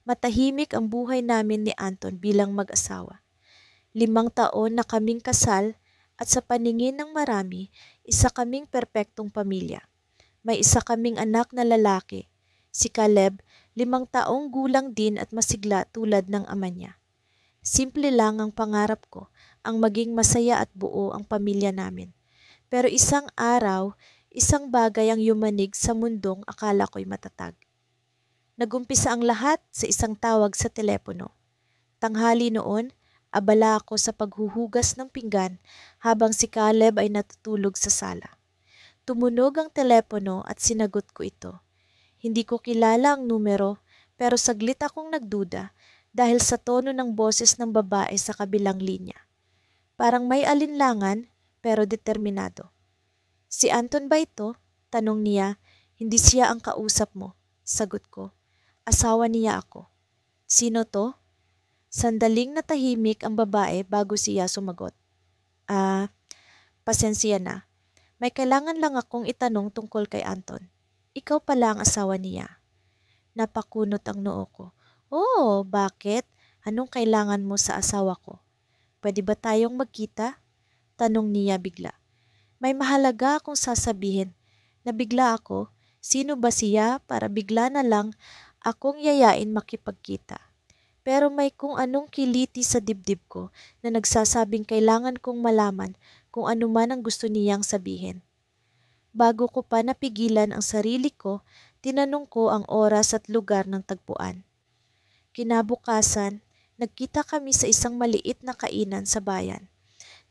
Matahimik ang buhay namin ni Anton bilang mag-asawa. 5 taon na kaming kasal at sa paningin ng marami, isa kaming perpektong pamilya. May isa kaming anak na lalaki. Si Caleb, 5 taong gulang din at masigla tulad ng ama niya. Simple lang ang pangarap ko, ang maging masaya at buo ang pamilya namin. Pero isang araw, isang bagay ang yumanig sa mundong akala ko'y matatag. Nagumpisa ang lahat sa isang tawag sa telepono. Tanghali noon, abala ako sa paghuhugas ng pinggan habang si Caleb ay natutulog sa sala. Tumunog ang telepono at sinagot ko ito. Hindi ko kilala ang numero pero saglit akong nagduda dahil sa tono ng boses ng babae sa kabilang linya. Parang may alinlangan pero determinado. Si Anton ba ito? Tanong niya. Hindi siya ang kausap mo. Sagot ko. Asawa niya ako. Sino to? Sandaling natahimik ang babae bago siya sumagot. Pasensya na. May kailangan lang akong itanong tungkol kay Anton. Ikaw pala ang asawa niya. Napakunot ang noo ko. Oh, bakit? Anong kailangan mo sa asawa ko? Pwede ba tayong magkita? Tanong niya bigla. May mahalaga akong sasabihin. Nabigla ako. Sino ba siya para bigla na lang akong yayain makipagkita? Pero may kung anong kiliti sa dibdib ko na nagsasabing kailangan kong malaman kung ano man ang gusto niyang sabihin. Bago ko pa napigilan ang sarili ko, tinanong ko ang oras at lugar ng tagpuan. Kinabukasan, nagkita kami sa isang maliit na kainan sa bayan.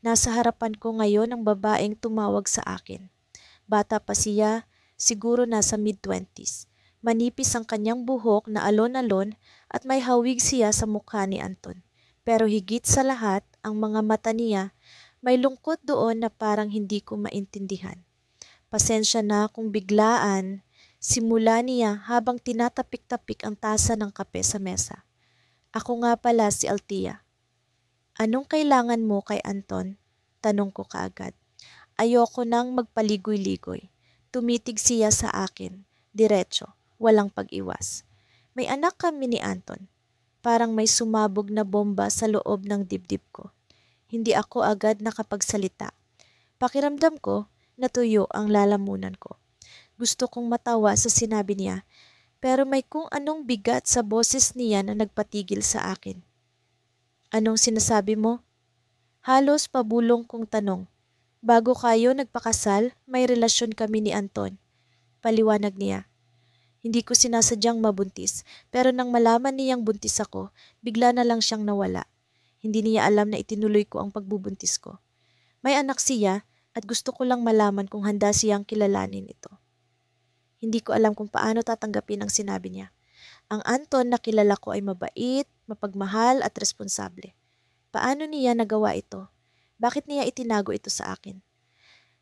Nasa harapan ko ngayon ang babaeng tumawag sa akin. Bata pa siya, siguro nasa mid-20s. Manipis ang kanyang buhok na alon-alon at may hawig siya sa mukha ni Anton. Pero higit sa lahat, ang mga mata niya, may lungkot doon na parang hindi ko maintindihan. Pasensya na kung biglaan, simula niya habang tinatapik-tapik ang tasa ng kape sa mesa. Ako nga pala si Altia. Anong kailangan mo kay Anton? Tanong ko kaagad. Ayoko nang magpaligoy-ligoy. Tumitig siya sa akin, diretso, walang pag-iwas. May anak kami ni Anton. Parang may sumabog na bomba sa loob ng dibdib ko. Hindi ako agad nakapagsalita. Pakiramdam ko, natuyo ang lalamunan ko. Gusto kong matawa sa sinabi niya, pero may kung anong bigat sa boses niya na nagpatigil sa akin. Anong sinasabi mo? Halos pabulong kong tanong. Bago kayo nagpakasal, may relasyon kami ni Anton. Paliwanag niya. Hindi ko sinasadyang mabuntis, pero nang malaman niyang buntis ako, bigla na lang siyang nawala. Hindi niya alam na itinuloy ko ang pagbubuntis ko. May anak siya at gusto ko lang malaman kung handa siyang kilalanin ito. Hindi ko alam kung paano tatanggapin ang sinabi niya. Ang Anton na kilala ko ay mabait, mapagmahal at responsable. Paano niya nagawa ito? Bakit niya itinago ito sa akin?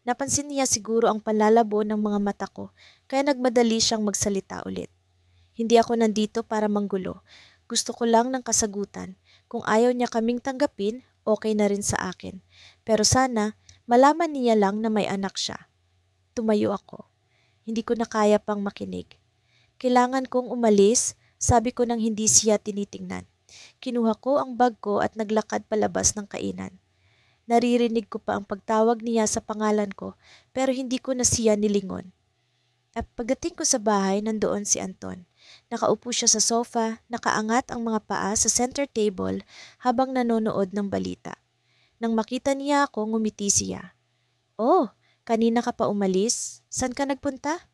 Napansin niya siguro ang panlalabo ng mga mata ko, kaya nagmadali siyang magsalita ulit. Hindi ako nandito para manggulo. Gusto ko lang ng kasagutan. Kung ayaw niya kaming tanggapin, okay na rin sa akin. Pero sana, malaman niya lang na may anak siya. Tumayo ako. Hindi ko na kaya pang makinig. Kailangan kong umalis, sabi ko nang hindi siya tinitingnan. Kinuha ko ang bag ko at naglakad palabas ng kainan. Naririnig ko pa ang pagtawag niya sa pangalan ko pero hindi ko na siya nilingon. At pagdating ko sa bahay, nandoon si Anton. Nakaupo siya sa sofa, nakaangat ang mga paa sa center table habang nanonood ng balita. Nang makita niya ako, ngumiti siya. Oh, kanina ka pa umalis? Saan ka nagpunta?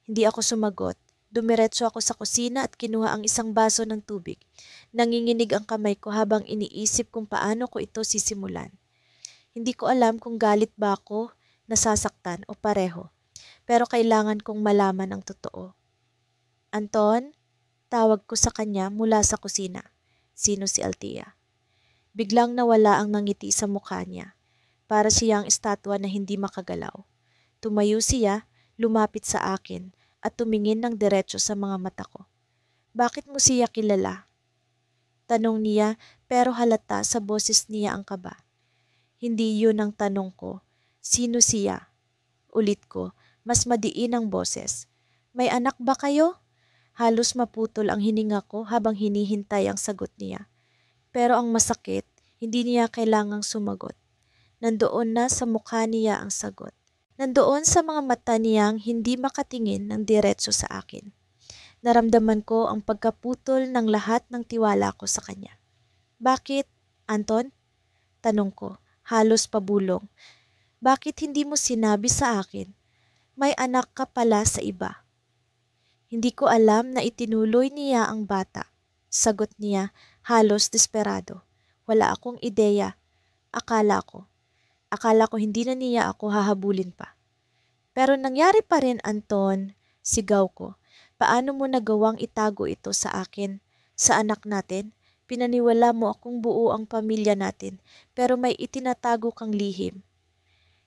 Hindi ako sumagot. Dumiretso ako sa kusina at kinuha ang isang baso ng tubig. Nanginginig ang kamay ko habang iniisip kung paano ko ito sisimulan. Hindi ko alam kung galit ba ako, nasasaktan o pareho. Pero kailangan kong malaman ang totoo. Anton, tawag ko sa kanya mula sa kusina. Sino si Altia? Biglang nawala ang ngiti sa mukha niya. Para siyang estatwa na hindi makagalaw. Tumayo siya, lumapit sa akin at tumingin ng diretso sa mga mata ko. Bakit mo siya kilala? Tanong niya pero halata sa boses niya ang kaba. Hindi yun ang tanong ko. Sino siya? Ulit ko, mas madiin ang boses. May anak ba kayo? Halos maputol ang hininga ko habang hinihintay ang sagot niya. Pero ang masakit, hindi niya kailangang sumagot. Nandoon na sa mukha niya ang sagot. Nandoon sa mga mata niyang hindi makatingin ng diretso sa akin. Naramdaman ko ang pagkaputol ng lahat ng tiwala ko sa kanya. Bakit, Anton? Tanong ko, halos pabulong. Bakit hindi mo sinabi sa akin? May anak ka pala sa iba. Hindi ko alam na itinuloy niya ang bata. Sagot niya, halos desperado. Wala akong ideya. Akala ko. Akala ko hindi na niya ako hahabulin pa. Pero nangyari pa rin, Anton. Sigaw ko. Paano mo nagawang itago ito sa akin, sa anak natin? Pinaniwala mo akong buo ang pamilya natin, pero may itinatago kang lihim.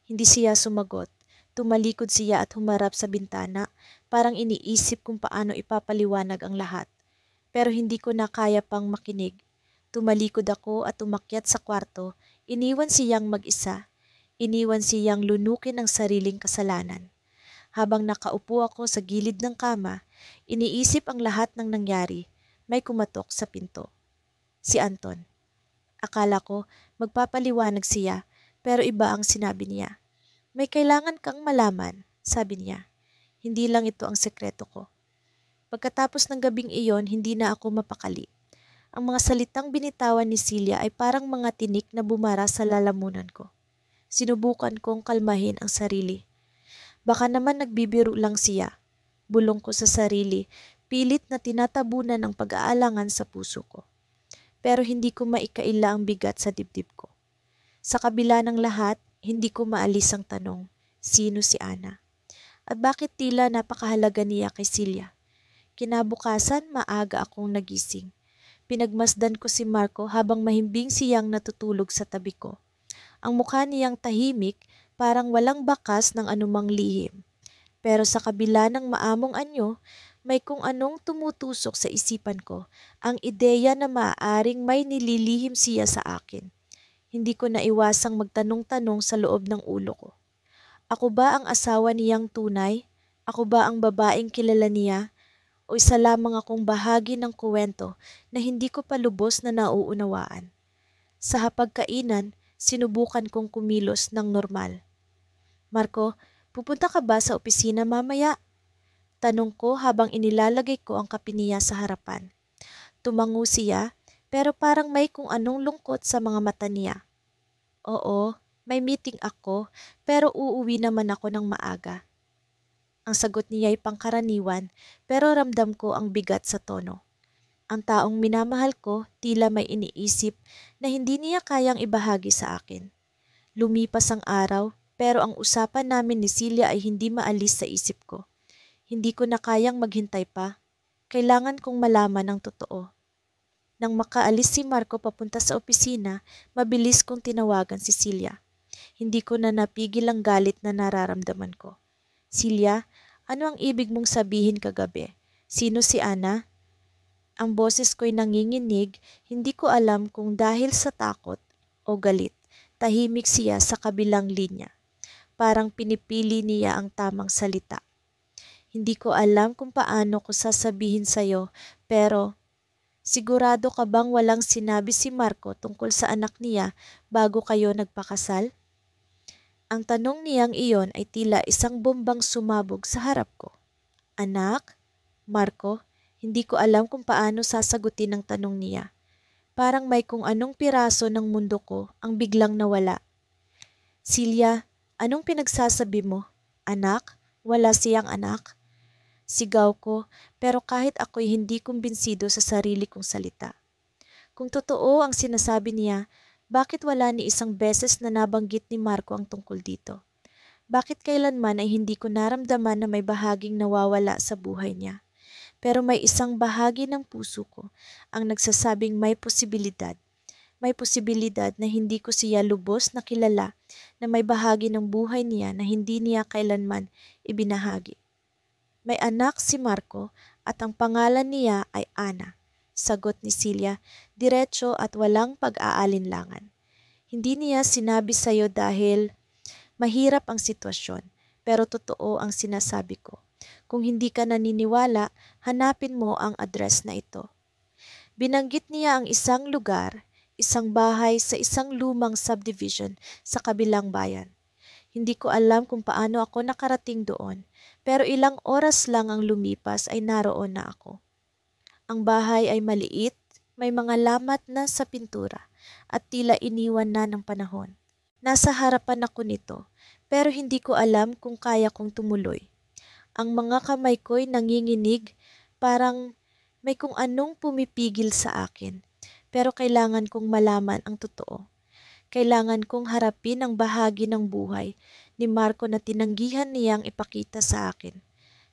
Hindi siya sumagot. Tumalikod siya at humarap sa bintana, parang iniisip kung paano ipapaliwanag ang lahat. Pero hindi ko na kaya pang makinig. Tumalikod ako at umakyat sa kwarto, iniwan siyang mag-isa. Iniwan siyang lunukin ang sariling kasalanan. Habang nakaupo ako sa gilid ng kama, iniisip ang lahat ng nangyari, may kumatok sa pinto. Si Anton. Akala ko magpapaliwanag siya, pero iba ang sinabi niya. May kailangan kang malaman, sabi niya. Hindi lang ito ang sekreto ko. Pagkatapos ng gabing iyon, hindi na ako mapakali. Ang mga salitang binitawan ni Celia ay parang mga tinik na bumara sa lalamunan ko. Sinubukan kong kalmahin ang sarili. Baka naman nagbibiro lang siya. Bulong ko sa sarili, pilit na tinatabunan ang pag-aalangan sa puso ko. Pero hindi ko maikaila ang bigat sa dibdib ko. Sa kabila ng lahat, hindi ko maalis ang tanong, sino si Ana? At bakit tila napakahalaga niya kay Celia? Kinabukasan, maaga akong nagising. Pinagmasdan ko si Marco habang mahimbing siyang natutulog sa tabi ko. Ang mukha niyang tahimik, parang walang bakas ng anumang lihim. Pero sa kabila ng maamong anyo, may kung anong tumutusok sa isipan ko, ang ideya na maaaring may nililihim siya sa akin. Hindi ko naiwasang magtanong-tanong sa loob ng ulo ko. Ako ba ang asawa niyang tunay? Ako ba ang babaeng kilala niya? O isa lamang akong bahagi ng kuwento na hindi ko pa lubos na nauunawaan? Sa hapagkainan, sinubukan kong kumilos ng normal. Marco, pupunta ka ba sa opisina mamaya? Tanong ko habang inilalagay ko ang kape niya sa harapan. Tumango siya, pero parang may kung anong lungkot sa mga mata niya. Oo, may meeting ako, pero uuwi naman ako ng maaga. Ang sagot niya ay pangkaraniwan, pero ramdam ko ang bigat sa tono. Ang taong minamahal ko tila may iniisip na hindi niya kayang ibahagi sa akin. Lumipas ang araw, pero ang usapan namin ni Celia ay hindi maalis sa isip ko. Hindi ko na kayang maghintay pa. Kailangan kong malaman ang totoo. Nang makaalis si Marco papunta sa opisina, mabilis kong tinawagan si Celia. Hindi ko na napigil ang galit na nararamdaman ko. Celia, ano ang ibig mong sabihin kagabi? Sino si Ana? Ang boses ko'y nanginginig, hindi ko alam kung dahil sa takot o galit. Tahimik siya sa kabilang linya. Parang pinipili niya ang tamang salita. Hindi ko alam kung paano ko sasabihin sa'yo, pero sigurado ka bang walang sinabi si Marco tungkol sa anak niya bago kayo nagpakasal? Ang tanong niyang iyon ay tila isang bombang sumabog sa harap ko. Anak? Marco? Hindi ko alam kung paano sasagutin ang tanong niya. Parang may kung anong piraso ng mundo ko ang biglang nawala. Celia, anong pinagsasabi mo? Anak? Wala siyang anak? Sigaw ko, pero kahit ako'y hindi kumbinsido sa sarili kong salita. Kung totoo ang sinasabi niya, bakit wala ni isang beses na nabanggit ni Marco ang tungkol dito? Bakit kailanman ay hindi ko naramdaman na may bahaging nawawala sa buhay niya? Pero may isang bahagi ng puso ko ang nagsasabing may posibilidad. May posibilidad na hindi ko siya lubos na kilala, na may bahagi ng buhay niya na hindi niya kailanman ibinahagi. May anak si Marco at ang pangalan niya ay Ana. Sagot ni Celia, diretso at walang pag-aalinlangan. Hindi niya sinabi sa'yo dahil mahirap ang sitwasyon, pero totoo ang sinasabi ko. Kung hindi ka naniniwala, hanapin mo ang address na ito. Binanggit niya ang isang lugar, isang bahay sa isang lumang subdivision sa kabilang bayan. Hindi ko alam kung paano ako nakarating doon, pero ilang oras lang ang lumipas ay naroon na ako. Ang bahay ay maliit, may mga lamat na sa pintura at tila iniwan na ng panahon. Nasa harapan ako nito, pero hindi ko alam kung kaya kong tumuloy. Ang mga kamay ko'y nanginginig, parang may kung anong pumipigil sa akin. Pero kailangan kong malaman ang totoo. Kailangan kong harapin ang bahagi ng buhay ni Marco na tinanggihan niyang ipakita sa akin.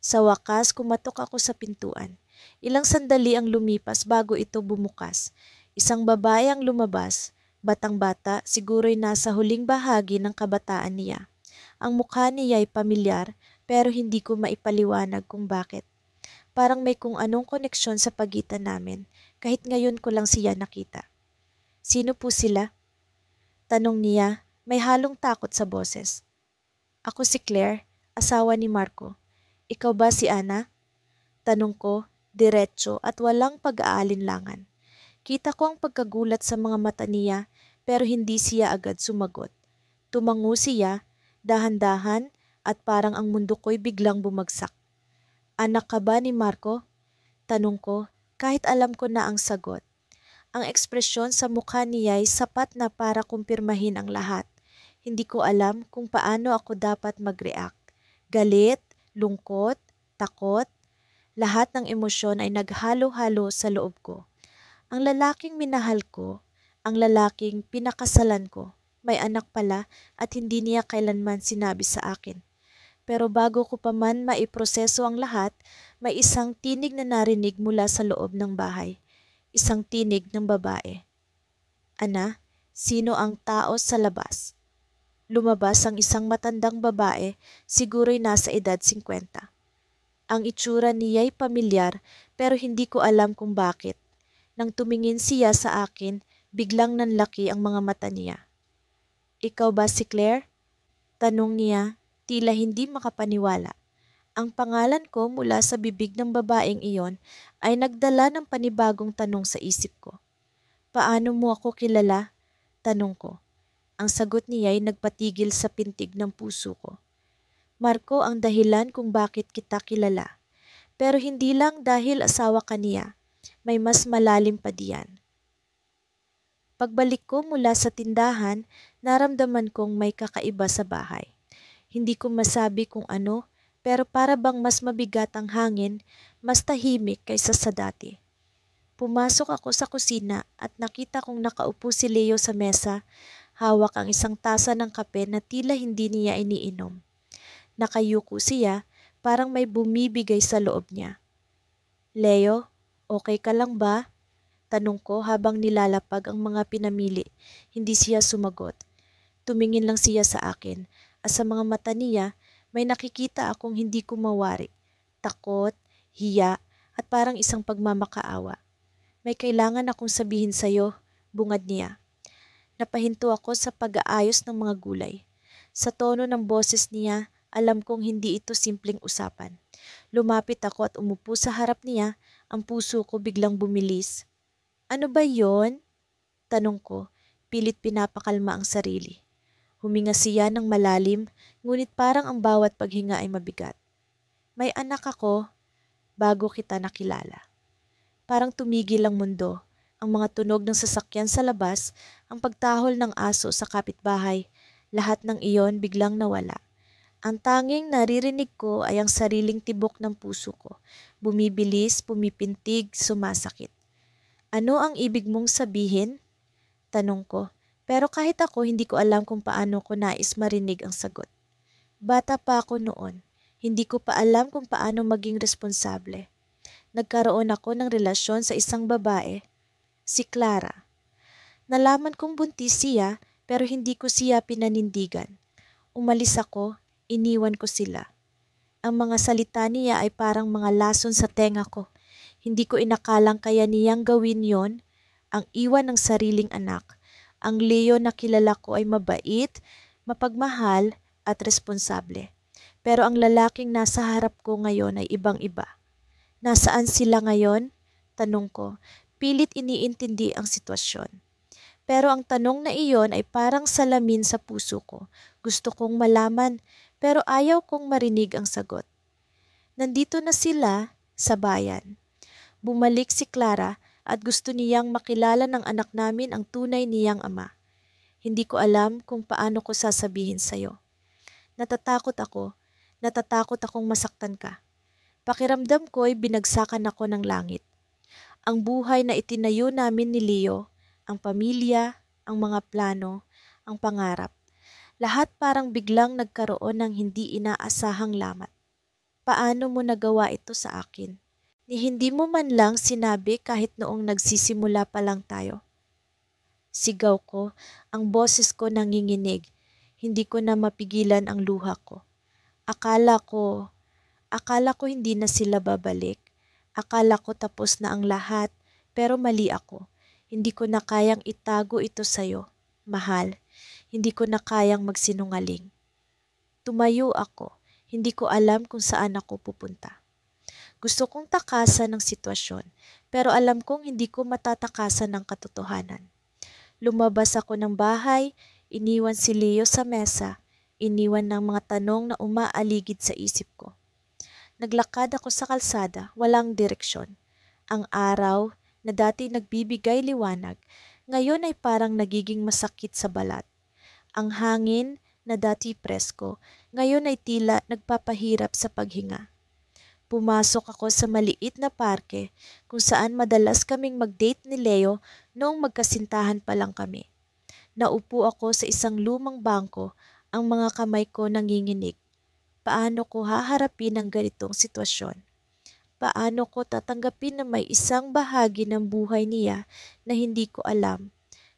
Sa wakas, kumatok ako sa pintuan. Ilang sandali ang lumipas bago ito bumukas. Isang babae ang lumabas, batang-bata, siguro'y nasa huling bahagi ng kabataan niya. Ang mukha niya ay pamilyar, pero hindi ko maipaliwanag kung bakit. Parang may kung anong koneksyon sa pagitan namin, kahit ngayon ko lang siya nakita. Sino po sila? Tanong niya, may halong takot sa boses. Ako si Claire, asawa ni Marco. Ikaw ba si Ana? Tanong ko, diretso at walang pag-aalinlangan. Kita ko ang pagkagulat sa mga mata niya, pero hindi siya agad sumagot. Tumango siya, dahan-dahan, at parang ang mundo ko'y biglang bumagsak. Anak ka ba ni Marco? Tanong ko, kahit alam ko na ang sagot. Ang ekspresyon sa mukha niya ay sapat na para kumpirmahin ang lahat. Hindi ko alam kung paano ako dapat mag-react. Galit, lungkot, takot, lahat ng emosyon ay naghalo-halo sa loob ko. Ang lalaking minahal ko, ang lalaking pinakasalan ko, may anak pala at hindi niya kailanman sinabi sa akin. Pero bago ko pa man maiproseso ang lahat, may isang tinig na narinig mula sa loob ng bahay. Isang tinig ng babae. Ana, sino ang tao sa labas? Lumabas ang isang matandang babae, siguro'y nasa edad 50. Ang itsura niya'y pamilyar pero hindi ko alam kung bakit. Nang tumingin siya sa akin, biglang nanlaki ang mga mata niya. Ikaw ba si Claire? Tanong niya, tila hindi makapaniwala. Ang pangalan ko mula sa bibig ng babaeng iyon ay nagdala ng panibagong tanong sa isip ko. Paano mo ako kilala? Tanong ko. Ang sagot niya ay nagpatigil sa pintig ng puso ko. Marco ang dahilan kung bakit kita kilala. Pero hindi lang dahil asawa ka niya. May mas malalim pa diyan. Pagbalik ko mula sa tindahan, naramdaman kong may kakaiba sa bahay. Hindi ko masabi kung ano, pero para bang mas mabigat ang hangin, mas tahimik kaysa sa dati. Pumasok ako sa kusina at nakita kong nakaupo si Leo sa mesa, hawak ang isang tasa ng kape na tila hindi niya iniinom. Nakayuko siya, parang may bumibigay sa loob niya. Leo, okay ka lang ba? Tanong ko habang nilalapag ang mga pinamili. Hindi siya sumagot. Tumingin lang siya sa akin at sa mga mata niya may nakikita akong hindi ko mawari. Takot, hiya at parang isang pagmamakaawa. May kailangan akong sabihin sa'yo, bungad niya. Napahinto ako sa pag-aayos ng mga gulay. Sa tono ng boses niya, alam kong hindi ito simpleng usapan. Lumapit ako at umupo sa harap niya, ang puso ko biglang bumilis. Ano ba yon? Tanong ko, pilit pinapakalma ang sarili. Huminga siya ng malalim, ngunit parang ang bawat paghinga ay mabigat. May anak ako, bago kita nakilala. Parang tumigil ang mundo, ang mga tunog ng sasakyan sa labas, ang pagtahol ng aso sa kapitbahay, lahat ng iyon biglang nawala. Ang tanging naririnig ko ay ang sariling tibok ng puso ko, bumibilis, pumipintig, sumasakit. Ano ang ibig mong sabihin? Tanong ko, pero kahit ako hindi ko alam kung paano ko nais marinig ang sagot. Bata pa ako noon, hindi ko pa alam kung paano maging responsable. Nagkaroon ako ng relasyon sa isang babae, si Clara. Nalaman kong buntis siya pero hindi ko siya pinanindigan. Umalis ako, iniwan ko sila. Ang mga salita niya ay parang mga lason sa tenga ko. Hindi ko inakalang kaya niyang gawin yon, ang iwan ng sariling anak. Ang Leo na kilala ko ay mabait, mapagmahal at responsable. Pero ang lalaking nasa harap ko ngayon ay ibang-iba. Nasaan sila ngayon? Tanong ko. Pilit iniintindi ang sitwasyon. Pero ang tanong na iyon ay parang salamin sa puso ko. Gusto kong malaman, pero ayaw kong marinig ang sagot. Nandito na sila sa bayan. Bumalik si Clara at gusto niyang makilala ng anak namin ang tunay niyang ama. Hindi ko alam kung paano ko sasabihin sa'yo. Natatakot ako. Natatakot akong masaktan ka. Pakiramdam ko'y binagsakan ako ng langit. Ang buhay na itinayo namin ni Leo, ang pamilya, ang mga plano, ang pangarap. Lahat parang biglang nagkaroon ng hindi inaasahang lamat. Paano mo nagawa ito sa akin? Ni hindi mo man lang sinabi kahit noong nagsisimula pa lang tayo. Sigaw ko, ang boses ko nanginginig. Hindi ko na mapigilan ang luha ko. Akala ko hindi na sila babalik. Akala ko tapos na ang lahat, pero mali ako. Hindi ko na kayang itago ito sa'yo, mahal. Hindi ko na kayang magsinungaling. Tumayo ako. Hindi ko alam kung saan ako pupunta. Gusto kong takasan ng sitwasyon, pero alam kong hindi ko matatakasan ng katotohanan. Lumabas ako ng bahay, iniwan si Leo sa mesa, iniwan ng mga tanong na umaaligid sa isip ko. Naglakad ako sa kalsada, walang direksyon. Ang araw na dati nagbibigay liwanag, ngayon ay parang nagiging masakit sa balat. Ang hangin na dati presko, ngayon ay tila nagpapahirap sa paghinga. Pumasok ako sa maliit na parke kung saan madalas kaming mag-date ni Leo noong magkasintahan pa lang kami. Naupo ako sa isang lumang bangko, ang mga kamay ko nanginginig. Paano ko haharapin ang ganitong sitwasyon? Paano ko tatanggapin na may isang bahagi ng buhay niya na hindi ko alam,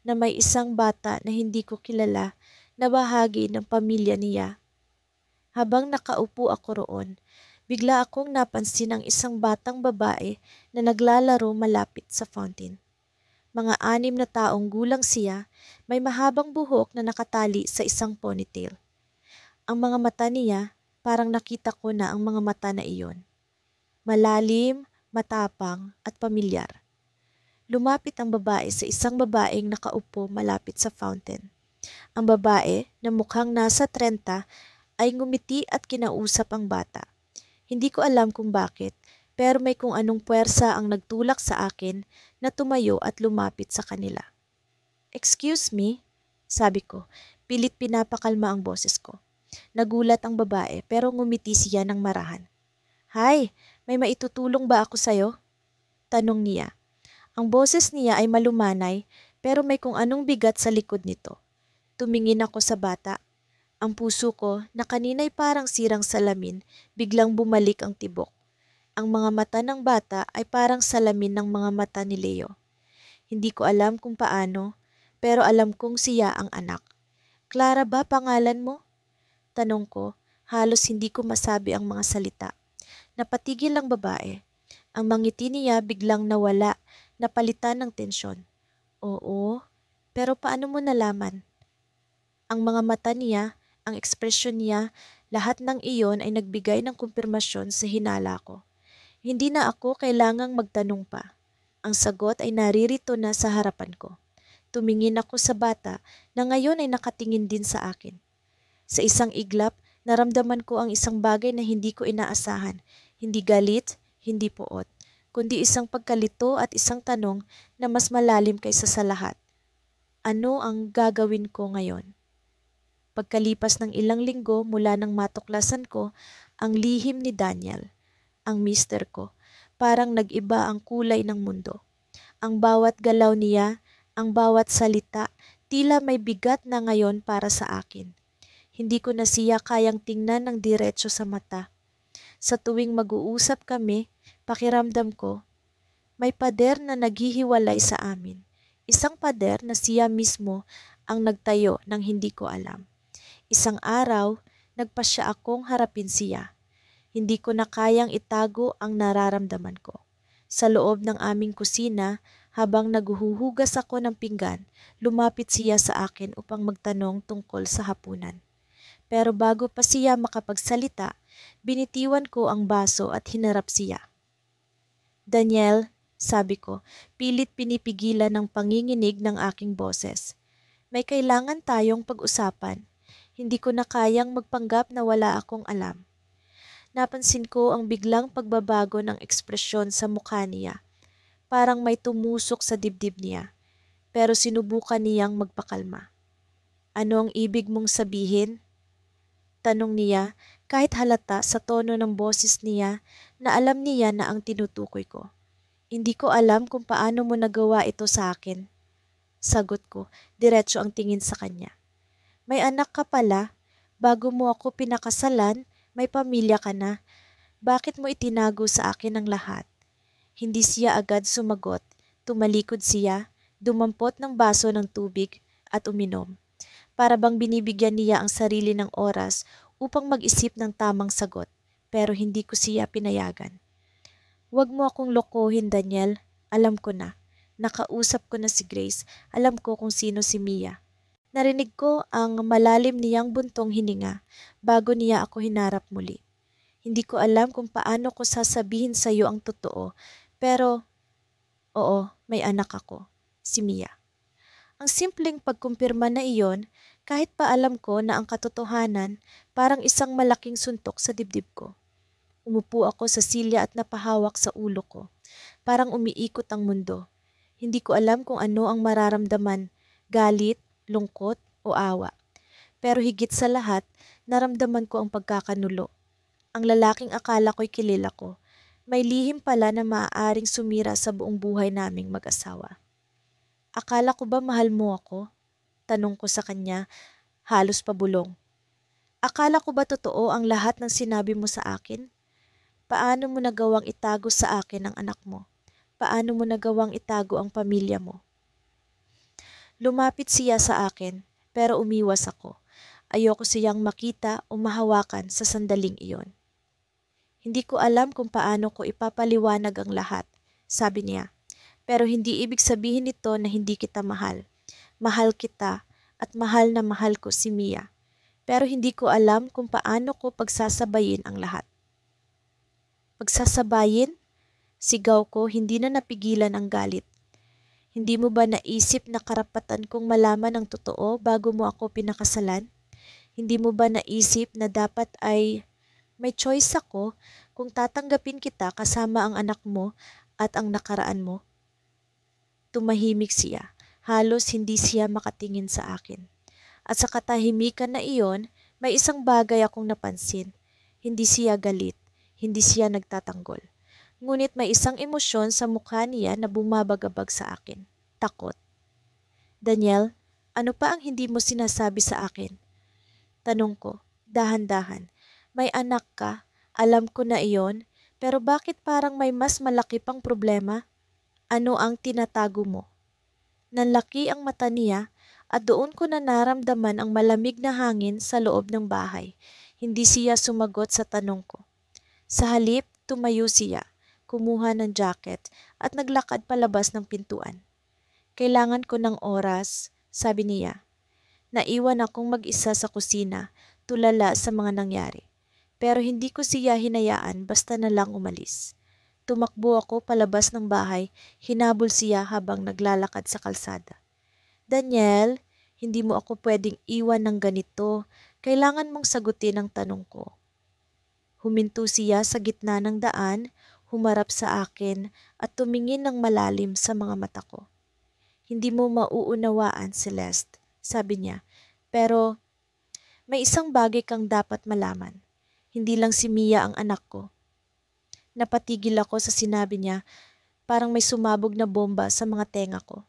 na may isang bata na hindi ko kilala na bahagi ng pamilya niya? Habang nakaupo ako roon, bigla akong napansin ang isang batang babae na naglalaro malapit sa fountain. Mga 6 na taong gulang siya, may mahabang buhok na nakatali sa isang ponytail. Ang mga mata niya, parang nakita ko na ang mga mata na iyon. Malalim, matapang at pamilyar. Lumapit ang babae sa isang babaeng nakaupo malapit sa fountain. Ang babae, na mukhang nasa 30, ay ngumiti at kinausap ang bata. Hindi ko alam kung bakit, pero may kung anong puwersa ang nagtulak sa akin na tumayo at lumapit sa kanila. "Excuse me," sabi ko, pilit pinapakalma ang boses ko. Nagulat ang babae pero ngumiti siya ng marahan. "Hi, may maitutulong ba ako sa'yo?" Tanong niya. Ang boses niya ay malumanay pero may kung anong bigat sa likod nito. Tumingin ako sa bata. Ang puso ko, na kanina'y parang sirang salamin, biglang bumalik ang tibok. Ang mga mata ng bata ay parang salamin ng mga mata ni Leo. Hindi ko alam kung paano, pero alam kong siya ang anak. "Clara ba pangalan mo?" Tanong ko, halos hindi ko masabi ang mga salita. Napatigil ang babae. Ang mangiti niya biglang nawala, napalitan ng tensyon. "Oo, pero paano mo nalaman?" Ang mga mata niya, ang ekspresyon niya, lahat ng iyon ay nagbigay ng kumpirmasyon sa hinala ko. Hindi na ako kailangang magtanong pa. Ang sagot ay naririto na sa harapan ko. Tumingin ako sa bata na ngayon ay nakatingin din sa akin. Sa isang iglap, naramdaman ko ang isang bagay na hindi ko inaasahan. Hindi galit, hindi poot, kundi isang pagkalito at isang tanong na mas malalim kaysa sa lahat. Ano ang gagawin ko ngayon? Pagkalipas ng ilang linggo mula nang matuklasan ko ang lihim ni Daniel, ang mister ko, parang nag-iba ang kulay ng mundo. Ang bawat galaw niya, ang bawat salita, tila may bigat na ngayon para sa akin. Hindi ko na siya kayang tingnan ng diretso sa mata. Sa tuwing mag-uusap kami, pakiramdam ko, may pader na naghihiwalay sa amin. Isang pader na siya mismo ang nagtayo ng hindi ko alam. Isang araw, nagpasya akong harapin siya. Hindi ko na kayang itago ang nararamdaman ko. Sa loob ng aming kusina, habang naghuhugas ako ng pinggan, lumapit siya sa akin upang magtanong tungkol sa hapunan. Pero bago pa siya makapagsalita, binitiwan ko ang baso at hinarap siya. Daniel, sabi ko, pilit pinipigilan ng panginginig ng aking boses. May kailangan tayong pag-usapan. Hindi ko na kayang magpanggap na wala akong alam. Napansin ko ang biglang pagbabago ng ekspresyon sa mukha niya. Parang may tumusok sa dibdib niya. Pero sinubukan niyang magpakalma. Ano ang ibig mong sabihin? Tanong niya kahit halata sa tono ng boses niya na alam niya na ang tinutukoy ko. Hindi ko alam kung paano mo nagawa ito sa akin. Sagot ko, diretso ang tingin sa kanya. May anak ka pala, bago mo ako pinakasalan, may pamilya ka na. Bakit mo itinago sa akin ang lahat? Hindi siya agad sumagot, tumalikod siya, dumampot ng baso ng tubig at uminom. Para bang binibigyan niya ang sarili ng oras upang mag-isip ng tamang sagot, pero hindi ko siya pinayagan. Huwag mo akong lokohin, Daniel. Alam ko na. Nakausap ko na si Grace. Alam ko kung sino si Mia. Narinig ko ang malalim niyang buntong hininga bago niya ako hinarap muli. Hindi ko alam kung paano ko sasabihin sa iyo ang totoo, pero oo, may anak ako, si Mia. Ang simpleng pagkumpirma na iyon, kahit pa alam ko na ang katotohanan, parang isang malaking suntok sa dibdib ko. Umupo ako sa silya at napahawak sa ulo ko. Parang umiikot ang mundo. Hindi ko alam kung ano ang mararamdaman, galit, lungkot o awa. Pero higit sa lahat, naramdaman ko ang pagkakanulo. Ang lalaking akala ko'y kilala ko, may lihim pala na maaaring sumira sa buong buhay naming mag-asawa. Akala ko ba mahal mo ako? Tanong ko sa kanya, halos pabulong. Akala ko ba totoo ang lahat ng sinabi mo sa akin? Paano mo nagawang itago sa akin ang anak mo? Paano mo nagawang itago ang pamilya mo? Lumapit siya sa akin, pero umiwas ako. Ayoko siyang makita o mahawakan sa sandaling iyon. Hindi ko alam kung paano ko ipapaliwanag ang lahat, sabi niya. Pero hindi ibig sabihin nito na hindi kita mahal. Mahal kita at mahal na mahal ko si Mia. Pero hindi ko alam kung paano ko pagsasabayin ang lahat. Pagsasabayin? Sigaw ko, hindi na napigilan ang galit. Hindi mo ba naisip na karapatan kong malaman ang totoo bago mo ako pinakasalan? Hindi mo ba naisip na dapat ay may choice ako kung tatanggapin kita kasama ang anak mo at ang nakaraan mo? Tumahimik siya. Halos hindi siya makatingin sa akin. At sa katahimikan na iyon, may isang bagay akong napansin. Hindi siya galit. Hindi siya nagtatanggol. Ngunit may isang emosyon sa mukha niya na bumabagabag sa akin. Takot. Daniel, ano pa ang hindi mo sinasabi sa akin? Tanong ko, dahan-dahan. May anak ka, alam ko na iyon, pero bakit parang may mas malaki pang problema? Ano ang tinatago mo? Nanlaki ang mata niya at doon ko na naramdaman ang malamig na hangin sa loob ng bahay. Hindi siya sumagot sa tanong ko. Sa halip, tumayo siya, kumuha ng jacket at naglakad palabas ng pintuan. Kailangan ko ng oras, sabi niya. Naiwan akong mag-isa sa kusina, tulala sa mga nangyari. Pero hindi ko siya hinayaan basta na lang umalis. Tumakbo ako palabas ng bahay, hinabol siya habang naglalakad sa kalsada. Daniel, hindi mo ako pwedeng iwan ng ganito. Kailangan mong sagutin ang tanong ko. Huminto siya sa gitna ng daan, humarap sa akin at tumingin ng malalim sa mga mata ko. Hindi mo mauunawaan, Celeste, sabi niya, pero may isang bagay kang dapat malaman. Hindi lang si Mia ang anak ko. Napatigil ako sa sinabi niya, parang may sumabog na bomba sa mga tenga ko.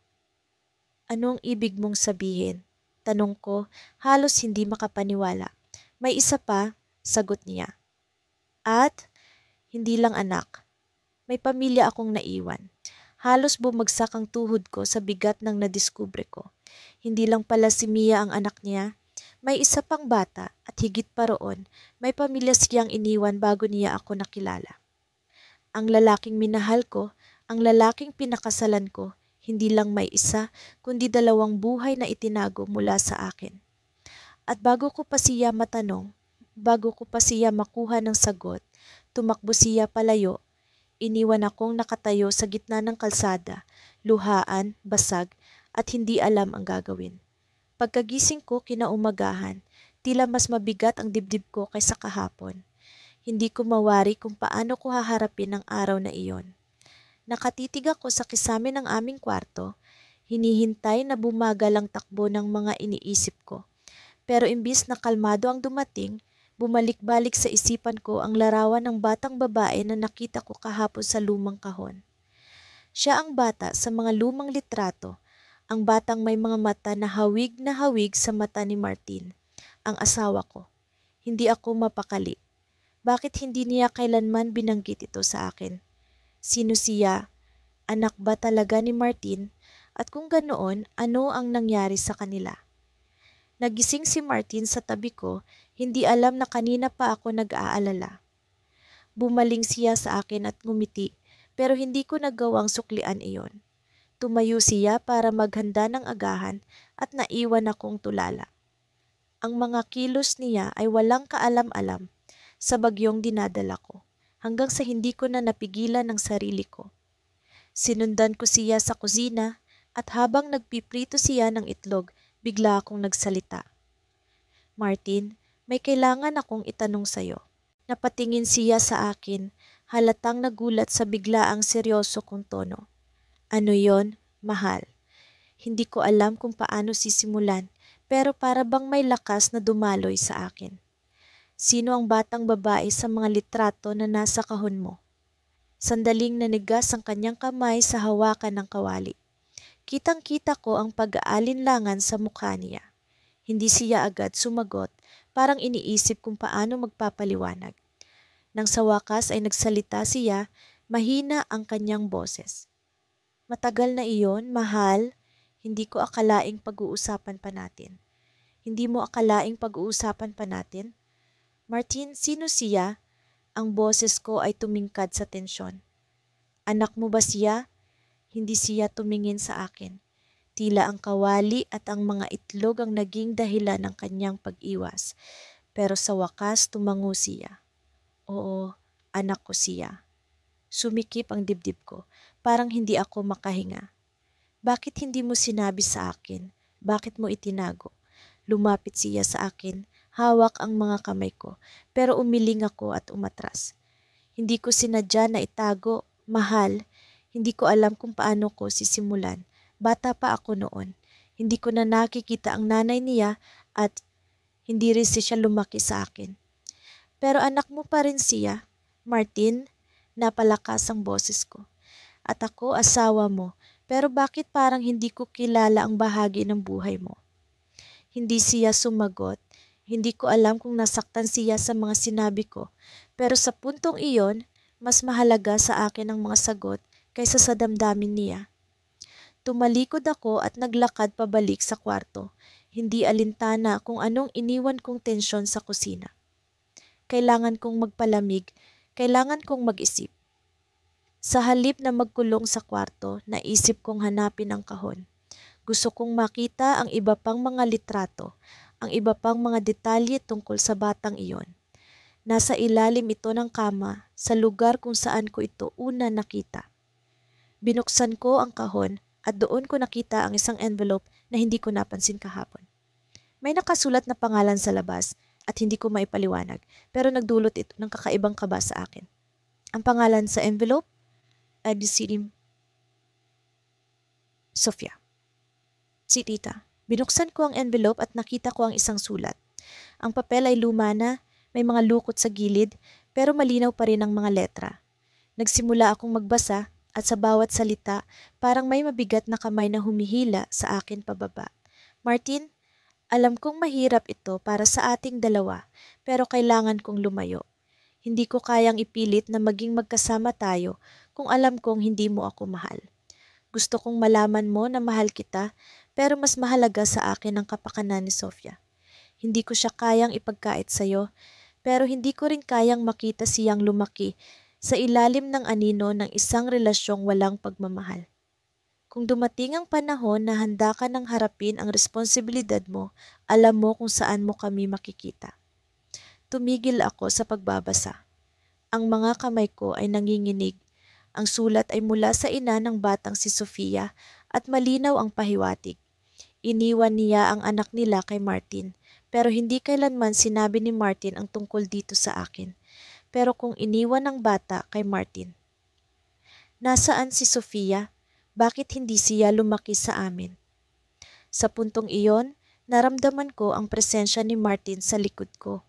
Anong ibig mong sabihin? Tanong ko, halos hindi makapaniwala. May isa pa, sagot niya. At, hindi lang anak. May pamilya akong naiwan. Halos bumagsak ang tuhod ko sa bigat ng nadiskubre ko. Hindi lang pala si Mia ang anak niya. May isa pang bata at higit pa roon, may pamilya siyang iniwan bago niya ako nakilala. Ang lalaking minahal ko, ang lalaking pinakasalan ko, hindi lang may isa, kundi 2 buhay na itinago mula sa akin. At bago ko pa siya makuha ng sagot, tumakbo siya palayo. Iniwan akong nakatayo sa gitna ng kalsada, luhaan, basag, at hindi alam ang gagawin. Pagkagising ko kinaumagahan, tila mas mabigat ang dibdib ko kaysa kahapon. Hindi ko mawari kung paano ko haharapin ang araw na iyon. Nakatitig ako sa kisame ng aming kwarto, hinihintay na bumagal ang takbo ng mga iniisip ko. Pero imbis na kalmado ang dumating, bumalik-balik sa isipan ko ang larawan ng batang babae na nakita ko kahapon sa lumang kahon. Siya ang bata sa mga lumang litrato, ang batang may mga mata na hawig sa mata ni Martin, ang asawa ko. Hindi ako mapakali. Bakit hindi niya kailanman binanggit ito sa akin? Sino siya? Anak ba talaga ni Martin? At kung ganoon, ano ang nangyari sa kanila? Nagising si Martin sa tabi ko, hindi alam na kanina pa ako nag-aalala. Bumaling siya sa akin at ngumiti, pero hindi ko nagawang suklian iyon. Tumayo siya para maghanda ng agahan at naiwan akong tulala. Ang mga kilos niya ay walang kaalam-alam sa bagyong dinadala ko, hanggang sa hindi ko na napigilan ang sarili ko. Sinundan ko siya sa kusina at habang nagpiprito siya ng itlog, bigla akong nagsalita. Martin, may kailangan akong itanong sa'yo. Napatingin siya sa akin, halatang nagulat sa biglaang seryoso kong tono. Ano yon, mahal? Hindi ko alam kung paano sisimulan, pero para bang may lakas na dumaloy sa akin. Sino ang batang babae sa mga litrato na nasa kahon mo? Sandaling nanigas ang kanyang kamay sa hawakan ng kawali. Kitang-kita ko ang pag-aalinlangan sa mukha niya. Hindi siya agad sumagot, parang iniisip kung paano magpapaliwanag. Nang sa wakas ay nagsalita siya, mahina ang kanyang boses. Matagal na iyon, mahal. Hindi ko akalaing pag-uusapan pa natin. Hindi mo akalaing pag-uusapan pa natin? Martin, sino siya? Ang boses ko ay tumingkad sa tensyon. Anak mo ba siya? Hindi siya tumingin sa akin. Tila ang kawali at ang mga itlog ang naging dahilan ng kanyang pag-iwas. Pero sa wakas tumango siya. Oo, anak ko siya. Sumikip ang dibdib ko, parang hindi ako makahinga. Bakit hindi mo sinabi sa akin? Bakit mo itinago? Lumapit siya sa akin, hawak ang mga kamay ko, pero umiling ako at umatras. Hindi ko sinadya na itago, mahal. Hindi ko alam kung paano ko sisimulan. Bata pa ako noon. Hindi ko na nakikita ang nanay niya at hindi rin siya lumaki sa akin. Pero anak mo pa rin siya, Martin, napalakas ang boses ko. At ako asawa mo, pero bakit parang hindi ko kilala ang bahagi ng buhay mo? Hindi siya sumagot. Hindi ko alam kung nasaktan siya sa mga sinabi ko, pero sa puntong iyon, mas mahalaga sa akin ang mga sagot kaysa sa damdamin niya. Tumalikod ako at naglakad pabalik sa kwarto, hindi alintana kung anong iniwan kong tensyon sa kusina. Kailangan kong magpalamig, kailangan kong mag-isip. Sa halip na magkulong sa kwarto, naisip kong hanapin ang kahon. Gusto kong makita ang iba pang mga litrato, ang iba pang mga detalye tungkol sa batang iyon. Nasa ilalim ito ng kama, sa lugar kung saan ko ito una nakita. Binuksan ko ang kahon at doon ko nakita ang isang envelope na hindi ko napansin kahapon. May nakasulat na pangalan sa labas at hindi ko maipaliwanag, pero nagdulot ito ng kakaibang kaba sa akin. Ang pangalan sa envelope? Adisirim Sofia. Si tita. Binuksan ko ang envelope at nakita ko ang isang sulat. Ang papel ay luma na, may mga lukot sa gilid, pero malinaw pa rin ang mga letra. Nagsimula akong magbasa at sa bawat salita, parang may mabigat na kamay na humihila sa akin pababa. Martin, alam kong mahirap ito para sa ating dalawa, pero kailangan kong lumayo. Hindi ko kayang ipilit na maging magkasama tayo kung alam kong hindi mo ako mahal. Gusto kong malaman mo na mahal kita, pero mas mahalaga sa akin ang kapakanan ni Sofia. Hindi ko siya kayang ipagkait sa'yo, pero hindi ko rin kayang makita siyang lumaki sa ilalim ng anino ng isang relasyong walang pagmamahal. Kung dumating ang panahon na handa ka ng harapin ang responsibilidad mo, alam mo kung saan mo kami makikita. Tumigil ako sa pagbabasa. Ang mga kamay ko ay nanginginig. Ang sulat ay mula sa ina ng batang si Sofia at malinaw ang pahiwatig. Iniwan niya ang anak nila kay Martin, pero hindi kailanman sinabi ni Martin ang tungkol dito sa akin. Pero kung iniwan ng bata kay Martin, nasaan si Sofia? Bakit hindi siya lumaki sa amin? Sa puntong iyon, naramdaman ko ang presensya ni Martin sa likod ko.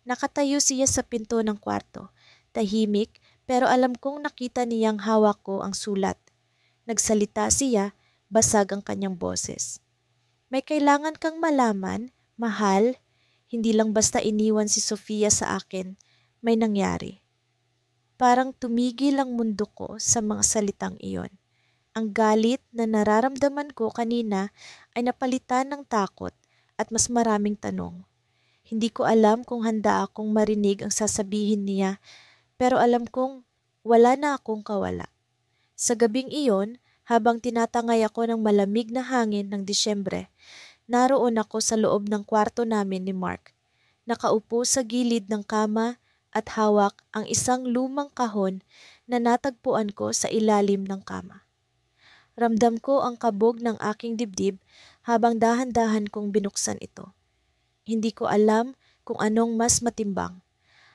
Nakatayo siya sa pinto ng kwarto, tahimik pero alam kong nakita niyang hawak ko ang sulat. Nagsalita siya, basag ang kanyang boses. May kailangan kang malaman, mahal, hindi lang basta iniwan si Sofia sa akin, may nangyari. Parang tumigil ang mundo ko sa mga salitang iyon. Ang galit na nararamdaman ko kanina ay napalitan ng takot at mas maraming tanong. Hindi ko alam kung handa akong marinig ang sasabihin niya, pero alam kong wala na akong kawala. Sa gabing iyon, habang tinatangay ako ng malamig na hangin ng Disyembre, naroon ako sa loob ng kwarto namin ni Mark. Nakaupo sa gilid ng kama at hawak ang isang lumang kahon na natagpuan ko sa ilalim ng kama. Ramdam ko ang kabog ng aking dibdib habang dahan-dahan kong binuksan ito. Hindi ko alam kung anong mas matimbang,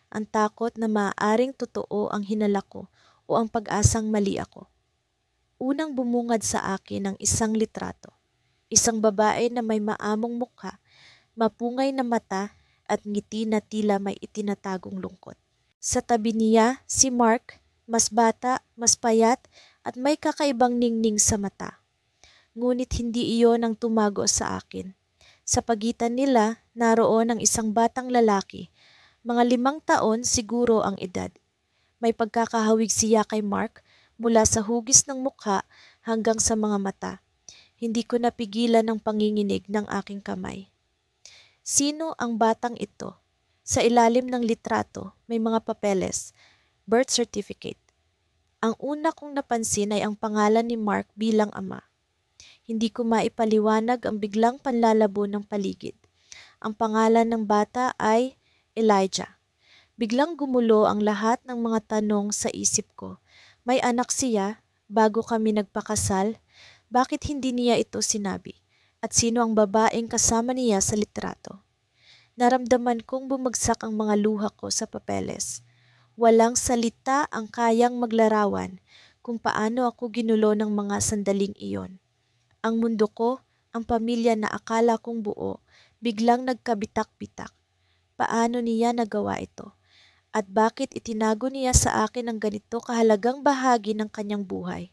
ang takot na maaaring totoo ang hinala ko o ang pag-asang mali ako. Unang bumungad sa akin ang isang litrato. Isang babae na may maamong mukha, mapungay na mata at ngiti na tila may itinatagong lungkot. Sa tabi niya, si Mark, mas bata, mas payat at may kakaibang ningning sa mata. Ngunit hindi iyon ang tumago sa akin. Sa pagitan nila, naroon ang isang batang lalaki. Mga 5 taon siguro ang edad. May pagkakahawig siya kay Mark mula sa hugis ng mukha hanggang sa mga mata. Hindi ko napigilan ang panginginig ng aking kamay. Sino ang batang ito? Sa ilalim ng litrato, may mga papeles, birth certificate. Ang una kong napansin ay ang pangalan ni Mark bilang ama. Hindi ko maipaliwanag ang biglang panlalabo ng paligid. Ang pangalan ng bata ay Elijah. Biglang gumulo ang lahat ng mga tanong sa isip ko. May anak siya, bago kami nagpakasal. Bakit hindi niya ito sinabi? At sino ang babaeng kasama niya sa litrato? Naramdaman kong bumagsak ang mga luha ko sa papeles. Walang salita ang kayang maglarawan kung paano ako ginulo ng mga sandaling iyon. Ang mundo ko, ang pamilya na akala kong buo, biglang nagkabitak-bitak. Paano niya nagawa ito? At bakit itinago niya sa akin ang ganito kahalagang bahagi ng kanyang buhay?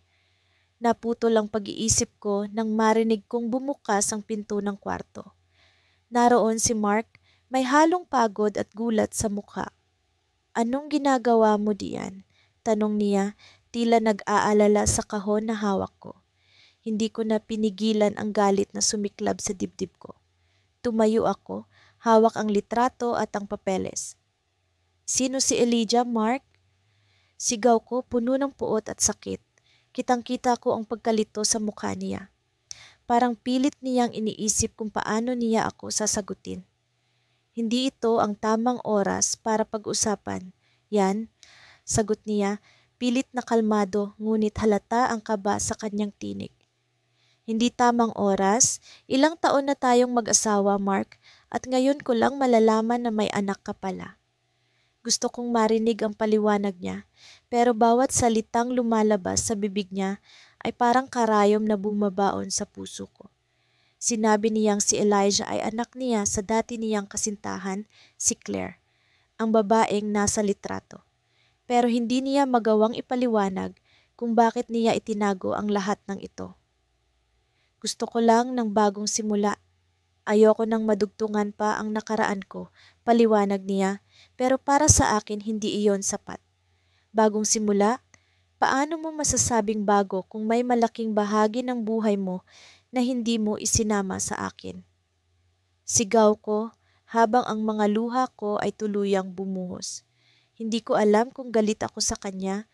Naputol ang pag-iisip ko nang marinig kong bumukas ang pinto ng kwarto. Naroon si Mark, may halong pagod at gulat sa mukha. Anong ginagawa mo diyan? Tanong niya, tila nag-aalala sa kahon na hawak ko. Hindi ko na pinigilan ang galit na sumiklab sa dibdib ko. Tumayo ako, hawak ang litrato at ang papeles. Sino si Elijah, Mark? Sigaw ko, puno ng puot at sakit. Kitang-kita ko ang pagkalito sa mukha niya. Parang pilit niyang iniisip kung paano niya ako sasagutin. Hindi ito ang tamang oras para pag-usapan. Yan, sagot niya, pilit na kalmado ngunit halata ang kaba sa kanyang tinig. Hindi tamang oras, ilang taon na tayong mag-asawa, Mark, at ngayon ko lang malalaman na may anak ka pala. Gusto kong marinig ang paliwanag niya, pero bawat salitang lumalabas sa bibig niya ay parang karayom na bumabaon sa puso ko. Sinabi niyang si Elijah ay anak niya sa dati niyang kasintahan, si Claire, ang babaeng nasa litrato. Pero hindi niya magawang ipaliwanag kung bakit niya itinago ang lahat ng ito. Gusto ko lang ng bagong simula. Ayoko nang madugtungan pa ang nakaraan ko, paliwanag niya, pero para sa akin hindi iyon sapat. Bagong simula? Paano mo masasabing bago kung may malaking bahagi ng buhay mo na hindi mo isinama sa akin? Sigaw ko habang ang mga luha ko ay tuluyang bumuhos. Hindi ko alam kung galit ako sa kanya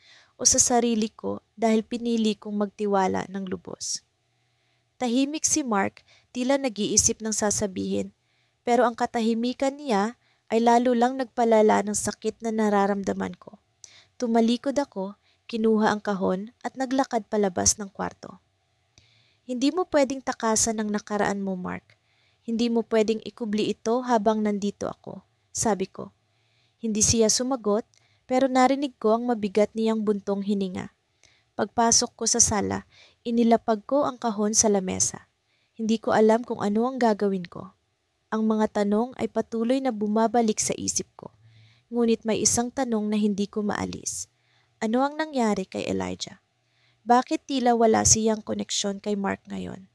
o sa sarili ko dahil pinili kong magtiwala ng lubos? Tahimik si Mark, tila nag-iisip ng sasabihin, pero ang katahimikan niya ay lalo lang nagpalala ng sakit na nararamdaman ko. Tumalikod ako, kinuha ang kahon at naglakad palabas ng kwarto. Hindi mo pwedeng takasan ang nakaraan mo, Mark. Hindi mo pwedeng ikubli ito habang nandito ako, sabi ko. Hindi siya sumagot, pero narinig ko ang mabigat niyang buntong hininga. Pagpasok ko sa sala, inilapag ko ang kahon sa lamesa. Hindi ko alam kung ano ang gagawin ko. Ang mga tanong ay patuloy na bumabalik sa isip ko. Ngunit may isang tanong na hindi ko maalis. Ano ang nangyari kay Elijah? Bakit tila wala siyang koneksyon kay Mark ngayon?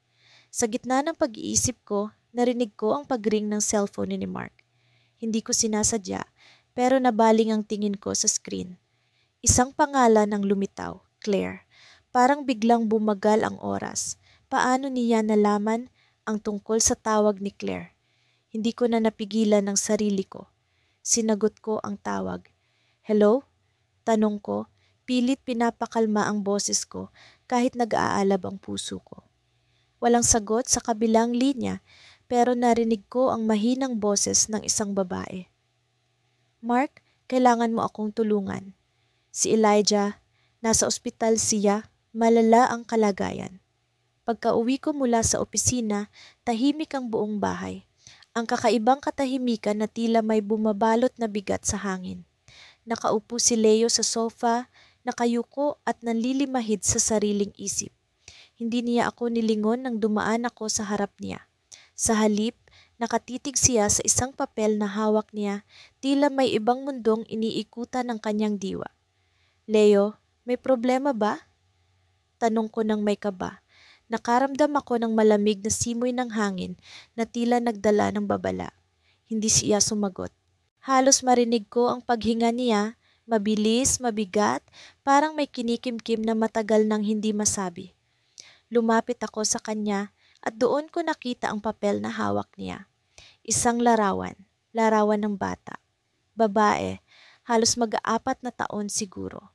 Sa gitna ng pag-iisip ko, narinig ko ang pag-ring ng cellphone ni Mark. Hindi ko sinasadya, pero nabaling ang tingin ko sa screen. Isang pangalan ang lumitaw, Claire. Parang biglang bumagal ang oras. Paano niya nalaman ang tungkol sa tawag ni Claire? Hindi ko na napigilan ng sarili ko. Sinagot ko ang tawag. Hello? Tanong ko, pilit pinapakalma ang boses ko kahit nag-aalab ang puso ko. Walang sagot sa kabilang linya pero narinig ko ang mahinang boses ng isang babae. Mark, kailangan mo akong tulungan. Si Elijah, nasa ospital siya, malala ang kalagayan. Pagka-uwi ko mula sa opisina, tahimik ang buong bahay. Ang kakaibang katahimikan na tila may bumabalot na bigat sa hangin. Nakaupo si Leo sa sofa, nakayuko at nanlilimahid sa sariling isip. Hindi niya ako nilingon nang dumaan ako sa harap niya. Sa halip, nakatitig siya sa isang papel na hawak niya, tila may ibang mundong iniikutan ng kanyang diwa. Leo, may problema ba? Tanong ko ng may kaba. Nakaramdam ako ng malamig na simoy ng hangin na tila nagdala ng babala. Hindi siya sumagot. Halos marinig ko ang paghinga niya, mabilis, mabigat, parang may kinikimkim na matagal nang hindi masabi. Lumapit ako sa kanya at doon ko nakita ang papel na hawak niya. Isang larawan ng bata. Babae, halos mag-aapat na taon siguro.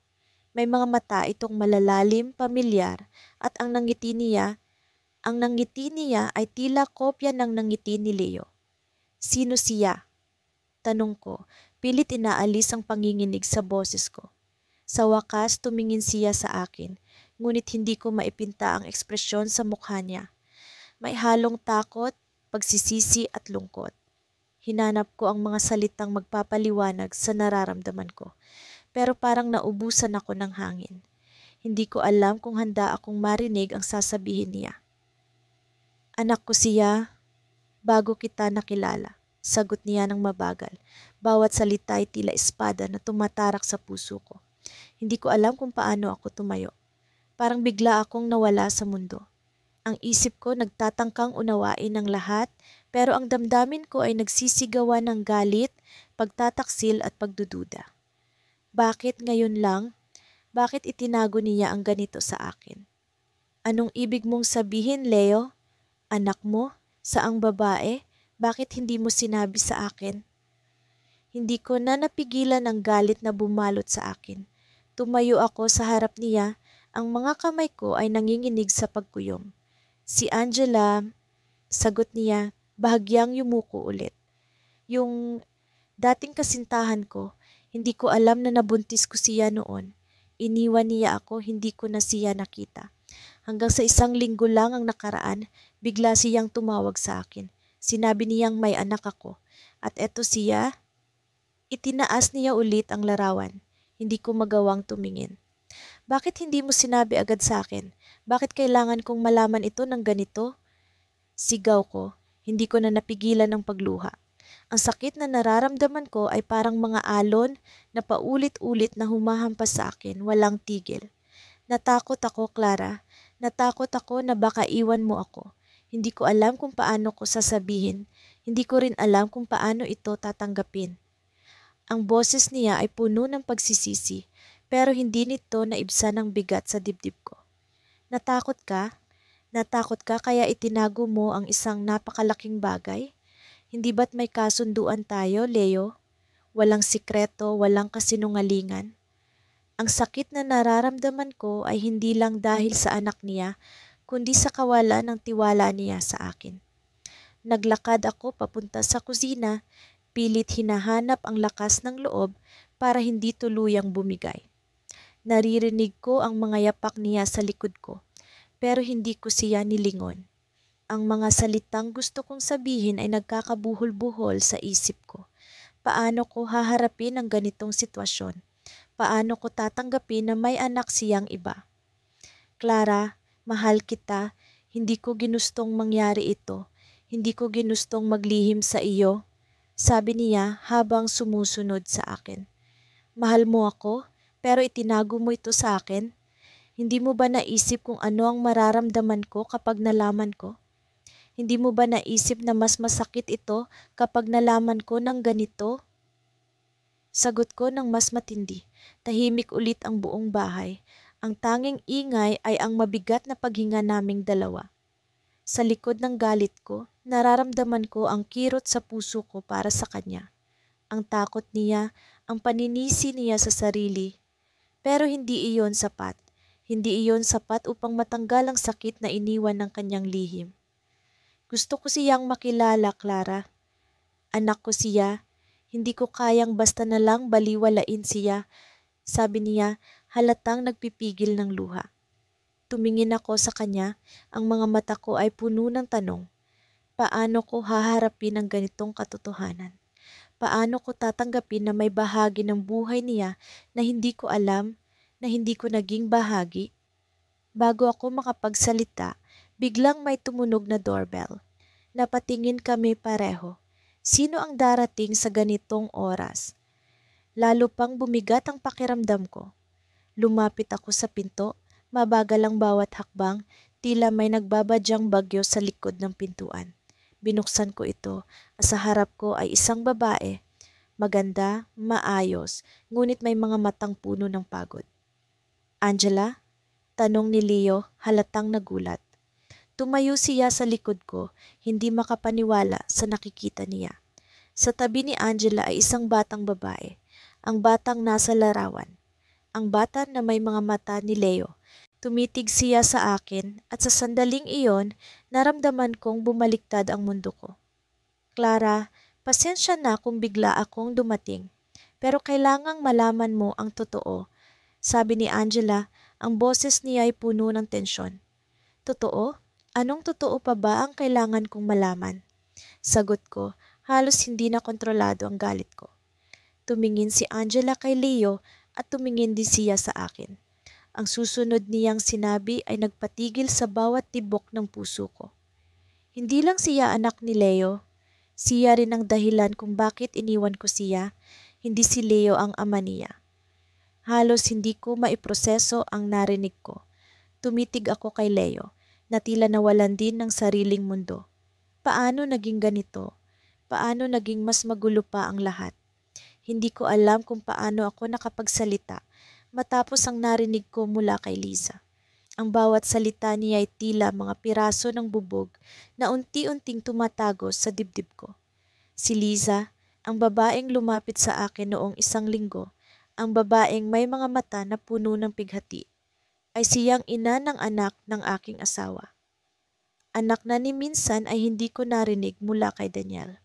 May mga mata itong malalalim, pamilyar at ang nangiti niya ay tila kopya ng nangiti ni Leo. Sino siya? Tanong ko, pilit inaalis ang panginginig sa boses ko. Sa wakas tumingin siya sa akin, ngunit hindi ko maipinta ang ekspresyon sa mukha niya. May halong takot, pagsisisi at lungkot. Hinanap ko ang mga salitang magpapaliwanag sa nararamdaman ko. Pero parang naubusan ako ng hangin. Hindi ko alam kung handa akong marinig ang sasabihin niya. Anak ko siya, bago kita nakilala, sagot niya ng mabagal. Bawat salita ay tila espada na tumatarak sa puso ko. Hindi ko alam kung paano ako tumayo. Parang bigla akong nawala sa mundo. Ang isip ko nagtatangkang unawain ng lahat, pero ang damdamin ko ay nagsisigawan ng galit, pagtataksil at pagdududa. Bakit ngayon lang? Bakit itinago niya ang ganito sa akin? Anong ibig mong sabihin, Leo? Anak mo? Saang babae? Bakit hindi mo sinabi sa akin? Hindi ko na napigilan ang galit na bumalot sa akin. Tumayo ako sa harap niya, ang mga kamay ko ay nanginginig sa pagkuyom. Si Angela, sagot niya, bahagyang yumuko ulit. Yung dating kasintahan ko, hindi ko alam na nabuntis ko siya noon. Iniwan niya ako, hindi ko na siya nakita. Hanggang sa isang linggo lang ang nakaraan, bigla siyang tumawag sa akin. Sinabi niyang may anak ako. At eto siya, itinaas niya ulit ang larawan. Hindi ko magawang tumingin. Bakit hindi mo sinabi agad sa akin? Bakit kailangan kong malaman ito ng ganito? Sigaw ko, hindi ko na napigilan ng pagluha. Ang sakit na nararamdaman ko ay parang mga alon na paulit-ulit na humahampas sa akin, walang tigil. Natakot ako, Clara. Natakot ako na baka iwan mo ako. Hindi ko alam kung paano ko sasabihin. Hindi ko rin alam kung paano ito tatanggapin. Ang boses niya ay puno ng pagsisisi, pero hindi nito naibsan ang bigat sa dibdib ko. Natakot ka? Natakot ka kaya itinago mo ang isang napakalaking bagay? Hindi ba't may kasunduan tayo, Leo? Walang sikreto, walang kasinungalingan. Ang sakit na nararamdaman ko ay hindi lang dahil sa anak niya, kundi sa kawalan ng tiwala niya sa akin. Naglakad ako papunta sa kusina, pilit hinahanap ang lakas ng loob para hindi tuluyang bumigay. Naririnig ko ang mga yapak niya sa likod ko, pero hindi ko siya nilingon. Ang mga salitang gusto kong sabihin ay nagkakabuhol-buhol sa isip ko. Paano ko haharapin ang ganitong sitwasyon? Paano ko tatanggapin na may anak siyang iba? Clara, mahal kita. Hindi ko ginustong mangyari ito. Hindi ko ginustong maglihim sa iyo, sabi niya habang sumusunod sa akin. Mahal mo ako, pero itinago mo ito sa akin? Hindi mo ba naisip kung ano ang mararamdaman ko kapag nalaman ko? Hindi mo ba naisip na mas masakit ito kapag nalaman ko ng ganito? Sagot ko ng mas matindi. Tahimik ulit ang buong bahay. Ang tanging ingay ay ang mabigat na paghinga naming dalawa. Sa likod ng galit ko, nararamdaman ko ang kirot sa puso ko para sa kanya. Ang takot niya, ang paninisi niya sa sarili. Pero hindi iyon sapat. Hindi iyon sapat upang matanggal ang sakit na iniwan ng kanyang lihim. Gusto ko siyang makilala, Clara. Anak ko siya. Hindi ko kayang basta na lang baliwalain siya, sabi niya, halatang nagpipigil ng luha. Tumingin ako sa kanya, ang mga mata ko ay puno ng tanong. Paano ko haharapin ang ganitong katotohanan? Paano ko tatanggapin na may bahagi ng buhay niya na hindi ko alam, na hindi ko naging bahagi? Bago ako makapagsalita, biglang may tumunog na doorbell. Napatingin kami pareho. Sino ang darating sa ganitong oras? Lalo pang bumigat ang pakiramdam ko. Lumapit ako sa pinto, mabagal ang bawat hakbang, tila may nagbabadyang bagyo sa likod ng pintuan. Binuksan ko ito at sa harap ko ay isang babae. Maganda, maayos, ngunit may mga matang puno ng pagod. Angela? Tanong ni Leo, halatang nagulat. Tumayo siya sa likod ko, hindi makapaniwala sa nakikita niya. Sa tabi ni Angela ay isang batang babae, ang batang nasa larawan. Ang bata na may mga mata ni Leo. Tumitig siya sa akin at sa sandaling iyon, naramdaman kong bumaliktad ang mundo ko. Clara, pasensya na kung bigla akong dumating, pero kailangang malaman mo ang totoo, sabi ni Angela, ang boses niya ay puno ng tensyon. Totoo? Anong totoo pa ba ang kailangan kong malaman? Sagot ko, halos hindi na kontrolado ang galit ko. Tumingin si Angela kay Leo at tumingin din siya sa akin. Ang susunod niyang sinabi ay nagpatigil sa bawat tibok ng puso ko. Hindi lang siya anak ni Leo, siya rin ang dahilan kung bakit iniwan ko siya, hindi si Leo ang ama niya. Halos hindi ko maiproseso ang narinig ko. Tumitig ako kay Leo, na tila nawalan din ng sariling mundo. Paano naging ganito? Paano naging mas magulo pa ang lahat? Hindi ko alam kung paano ako nakapagsalita matapos ang narinig ko mula kay Liza. Ang bawat salita niya ay tila mga piraso ng bubog na unti-unting tumatagos sa dibdib ko. Si Liza, ang babaeng lumapit sa akin noong isang linggo, ang babaeng may mga mata na puno ng pighati, ay siyang ina ng anak ng aking asawa. Anak na ni minsan ay hindi ko narinig mula kay Daniel.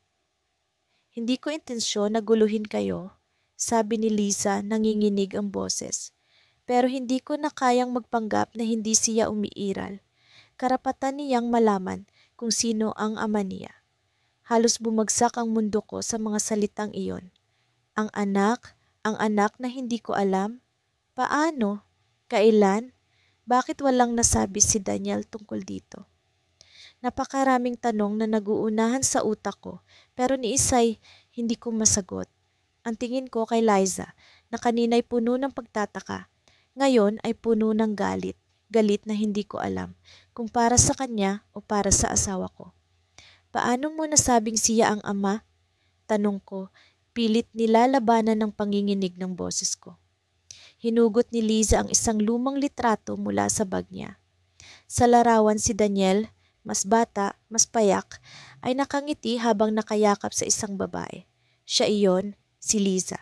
Hindi ko intensyon na guluhin kayo, sabi ni Liza, nanginginig ang boses. Pero hindi ko na kayang magpanggap na hindi siya umiiral. Karapatan niyang malaman kung sino ang ama niya. Halos bumagsak ang mundo ko sa mga salitang iyon. Ang anak na hindi ko alam. Paano? Kailan? Bakit walang nasabi si Daniel tungkol dito? Napakaraming tanong na naguunahan sa utak ko, pero ni isa'y hindi ko masagot. Ang tingin ko kay Liza, na kanina'y puno ng pagtataka, ngayon ay puno ng galit. Galit na hindi ko alam kung para sa kanya o para sa asawa ko. Paano mo nasabing siya ang ama? Tanong ko, pilit nilalabanan ng panginginig ng boses ko. Hinugot ni Liza ang isang lumang litrato mula sa bag niya. Sa larawan si Daniel, mas bata, mas payak, ay nakangiti habang nakayakap sa isang babae. Siya iyon, si Liza.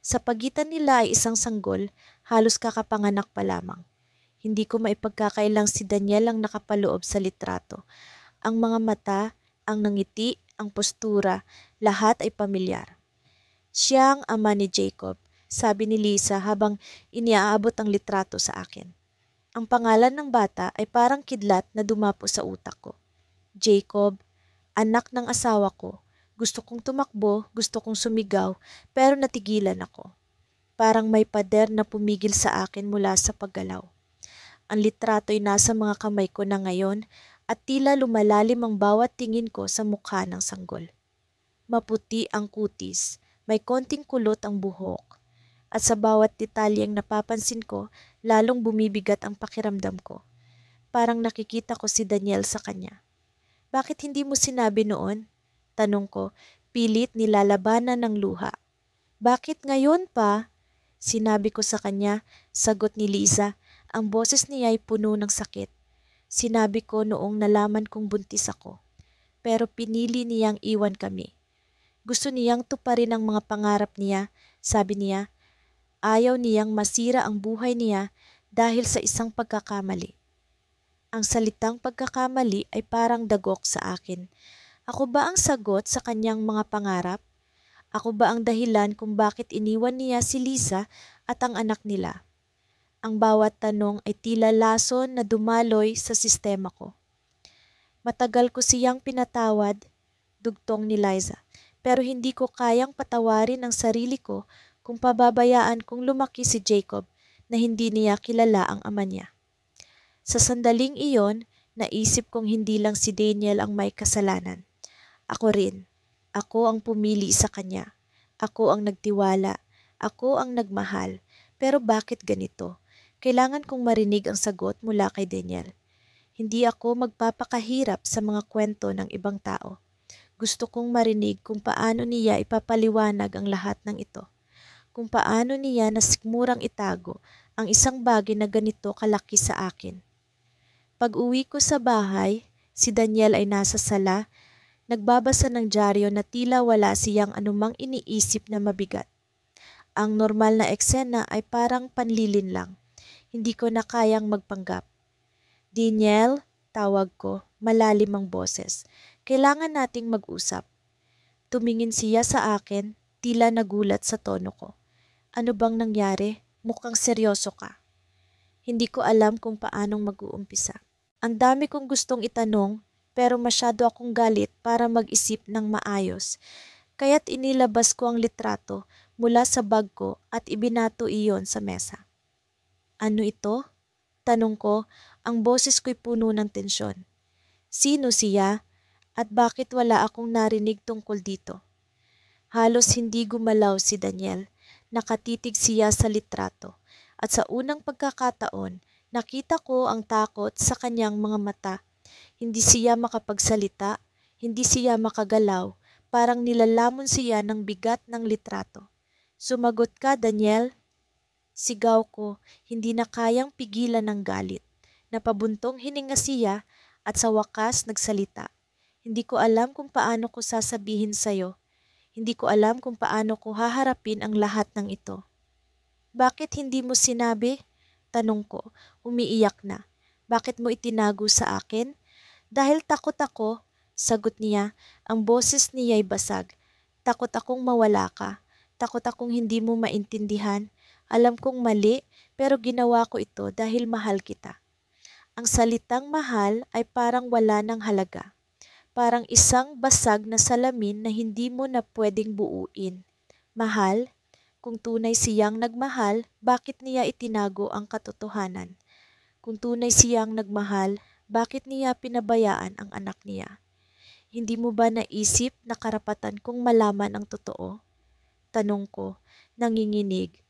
Sa pagitan nila ay isang sanggol, halos kakapanganak pa lamang. Hindi ko maipagkakailang si Daniel ang nakapaloob sa litrato. Ang mga mata, ang nangiti, ang postura, lahat ay pamilyar. Siya ang ama ni Jacob, sabi ni Lisa habang iniaabot ang litrato sa akin. Ang pangalan ng bata ay parang kidlat na dumapo sa utak ko. Jacob, anak ng asawa ko. Gusto kong tumakbo, gusto kong sumigaw, pero natigilan ako. Parang may pader na pumigil sa akin mula sa paggalaw. Ang litrato ay nasa mga kamay ko na ngayon at tila lumalalim ang bawat tingin ko sa mukha ng sanggol. Maputi ang kutis, may konting kulot ang buhok, at sa bawat detalyeng napapansin ko, lalong bumibigat ang pakiramdam ko. Parang nakikita ko si Daniel sa kanya. Bakit hindi mo sinabi noon? Tanong ko, pilit nilalabanan ng luha. Bakit ngayon pa? Sinabi ko sa kanya, sagot ni Lisa, ang boses niya ay puno ng sakit. Sinabi ko noong nalaman kong buntis ako. Pero pinili niyang iwan kami. Gusto niyang tuparin ang mga pangarap niya, sabi niya. Ayaw niyang masira ang buhay niya dahil sa isang pagkakamali. Ang salitang pagkakamali ay parang dagok sa akin. Ako ba ang sagot sa kanyang mga pangarap? Ako ba ang dahilan kung bakit iniwan niya si Lisa at ang anak nila? Ang bawat tanong ay tila lason na dumaloy sa sistema ko. Matagal ko siyang pinatawad, dugtong ni Liza, pero hindi ko kayang patawarin ang sarili ko kung pababayaan kong lumaki si Jacob na hindi niya kilala ang ama niya. Sa sandaling iyon, naisip kong hindi lang si Daniel ang may kasalanan. Ako rin. Ako ang pumili sa kanya. Ako ang nagtiwala. Ako ang nagmahal. Pero bakit ganito? Kailangan kong marinig ang sagot mula kay Daniel. Hindi ako magpapakahirap sa mga kwento ng ibang tao. Gusto kong marinig kung paano niya ipapaliwanag ang lahat ng ito. Kung paano niya nasikmurang itago ang isang bagay na ganito kalaki sa akin. Pag-uwi ko sa bahay, si Daniel ay nasa sala, nagbabasa ng dyaryo na tila wala siyang anumang iniisip na mabigat. Ang normal na eksena ay parang panlilin lang. Hindi ko na kayang magpanggap. Daniel, tawag ko, malalim ang boses. Kailangan nating mag-usap. Tumingin siya sa akin, tila nagulat sa tono ko. Ano bang nangyari? Mukhang seryoso ka. Hindi ko alam kung paanong mag-uumpisa. Ang dami kong gustong itanong pero masyado akong galit para mag-isip ng maayos. Kaya't inilabas ko ang litrato mula sa bag ko at ibinato iyon sa mesa. Ano ito? Tanong ko, ang boses ko'y puno ng tensyon. Sino siya at bakit wala akong narinig tungkol dito? Halos hindi gumalaw si Daniel. Nakatitig siya sa litrato at sa unang pagkakataon, nakita ko ang takot sa kanyang mga mata. Hindi siya makapagsalita, hindi siya makagalaw, parang nilalamon siya ng bigat ng litrato. Sumagot ka, Daniel? Sigaw ko, hindi na kayang pigilan ng galit. Napabuntong hininga siya at sa wakas nagsalita. Hindi ko alam kung paano ko sasabihin sa'yo. Hindi ko alam kung paano ko haharapin ang lahat ng ito. Bakit hindi mo sinabi? Tanong ko, umiiyak na. Bakit mo itinago sa akin? Dahil takot ako, sagot niya, ang boses niya'y basag. Takot akong mawala ka. Takot akong hindi mo maintindihan. Alam kong mali, pero ginawa ko ito dahil mahal kita. Ang salitang mahal ay parang wala ng halaga. Parang isang basag na salamin na hindi mo na pwedeng buuin. Mahal? Kung tunay siyang nagmahal, bakit niya itinago ang katotohanan? Kung tunay siyang nagmahal, bakit niya pinabayaan ang anak niya? Hindi mo ba naisip na karapatan kong malaman ang totoo? Tanong ko, nanginginig.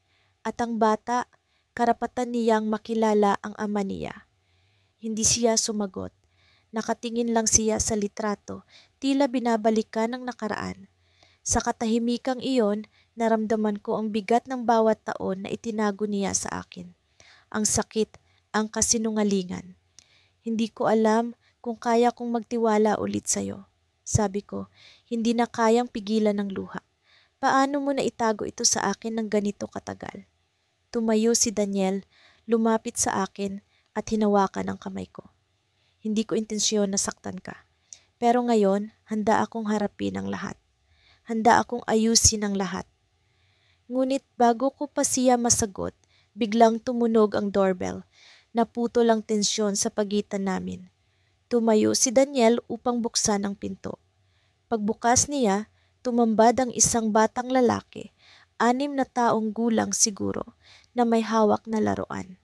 At ang bata, karapatan niyang makilala ang ama niya. Hindi siya sumagot. Nakatingin lang siya sa litrato, tila binabalikan ang nakaraan. Sa katahimikang iyon, naramdaman ko ang bigat ng bawat taon na itinago niya sa akin. Ang sakit, ang kasinungalingan. Hindi ko alam kung kaya kong magtiwala ulit sa'yo. Sabi ko, hindi na kayang pigilan ng luha. Paano mo na itago ito sa akin ng ganito katagal? Tumayo si Daniel, lumapit sa akin at hinawakan ang kamay ko. Hindi ko intensyon na saktan ka. Pero ngayon, handa akong harapin ang lahat. Handa akong ayusin ang lahat. Ngunit bago ko pa siya masagot, biglang tumunog ang doorbell. Naputol ang tensyon sa pagitan namin. Tumayo si Daniel upang buksan ang pinto. Pagbukas niya, tumambad ang isang batang lalaki, 6 na taong gulang siguro, na may hawak na laruan.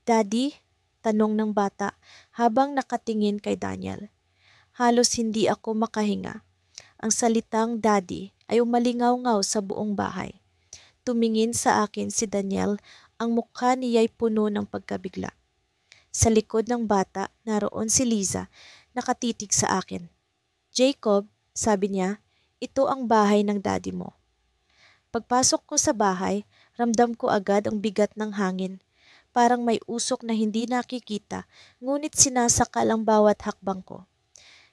"Daddy?" tanong ng bata habang nakatingin kay Daniel. Halos hindi ako makahinga. Ang salitang daddy ay umalingaw-ngaw sa buong bahay. Tumingin sa akin si Daniel, ang mukha niya'y puno ng pagkabigla. Sa likod ng bata, naroon si Liza, nakatitig sa akin. "Jacob," sabi niya, "ito ang bahay ng daddy mo." Pagpasok ko sa bahay, ramdam ko agad ang bigat ng hangin. Parang may usok na hindi nakikita, ngunit sinasakal ang bawat hakbang ko.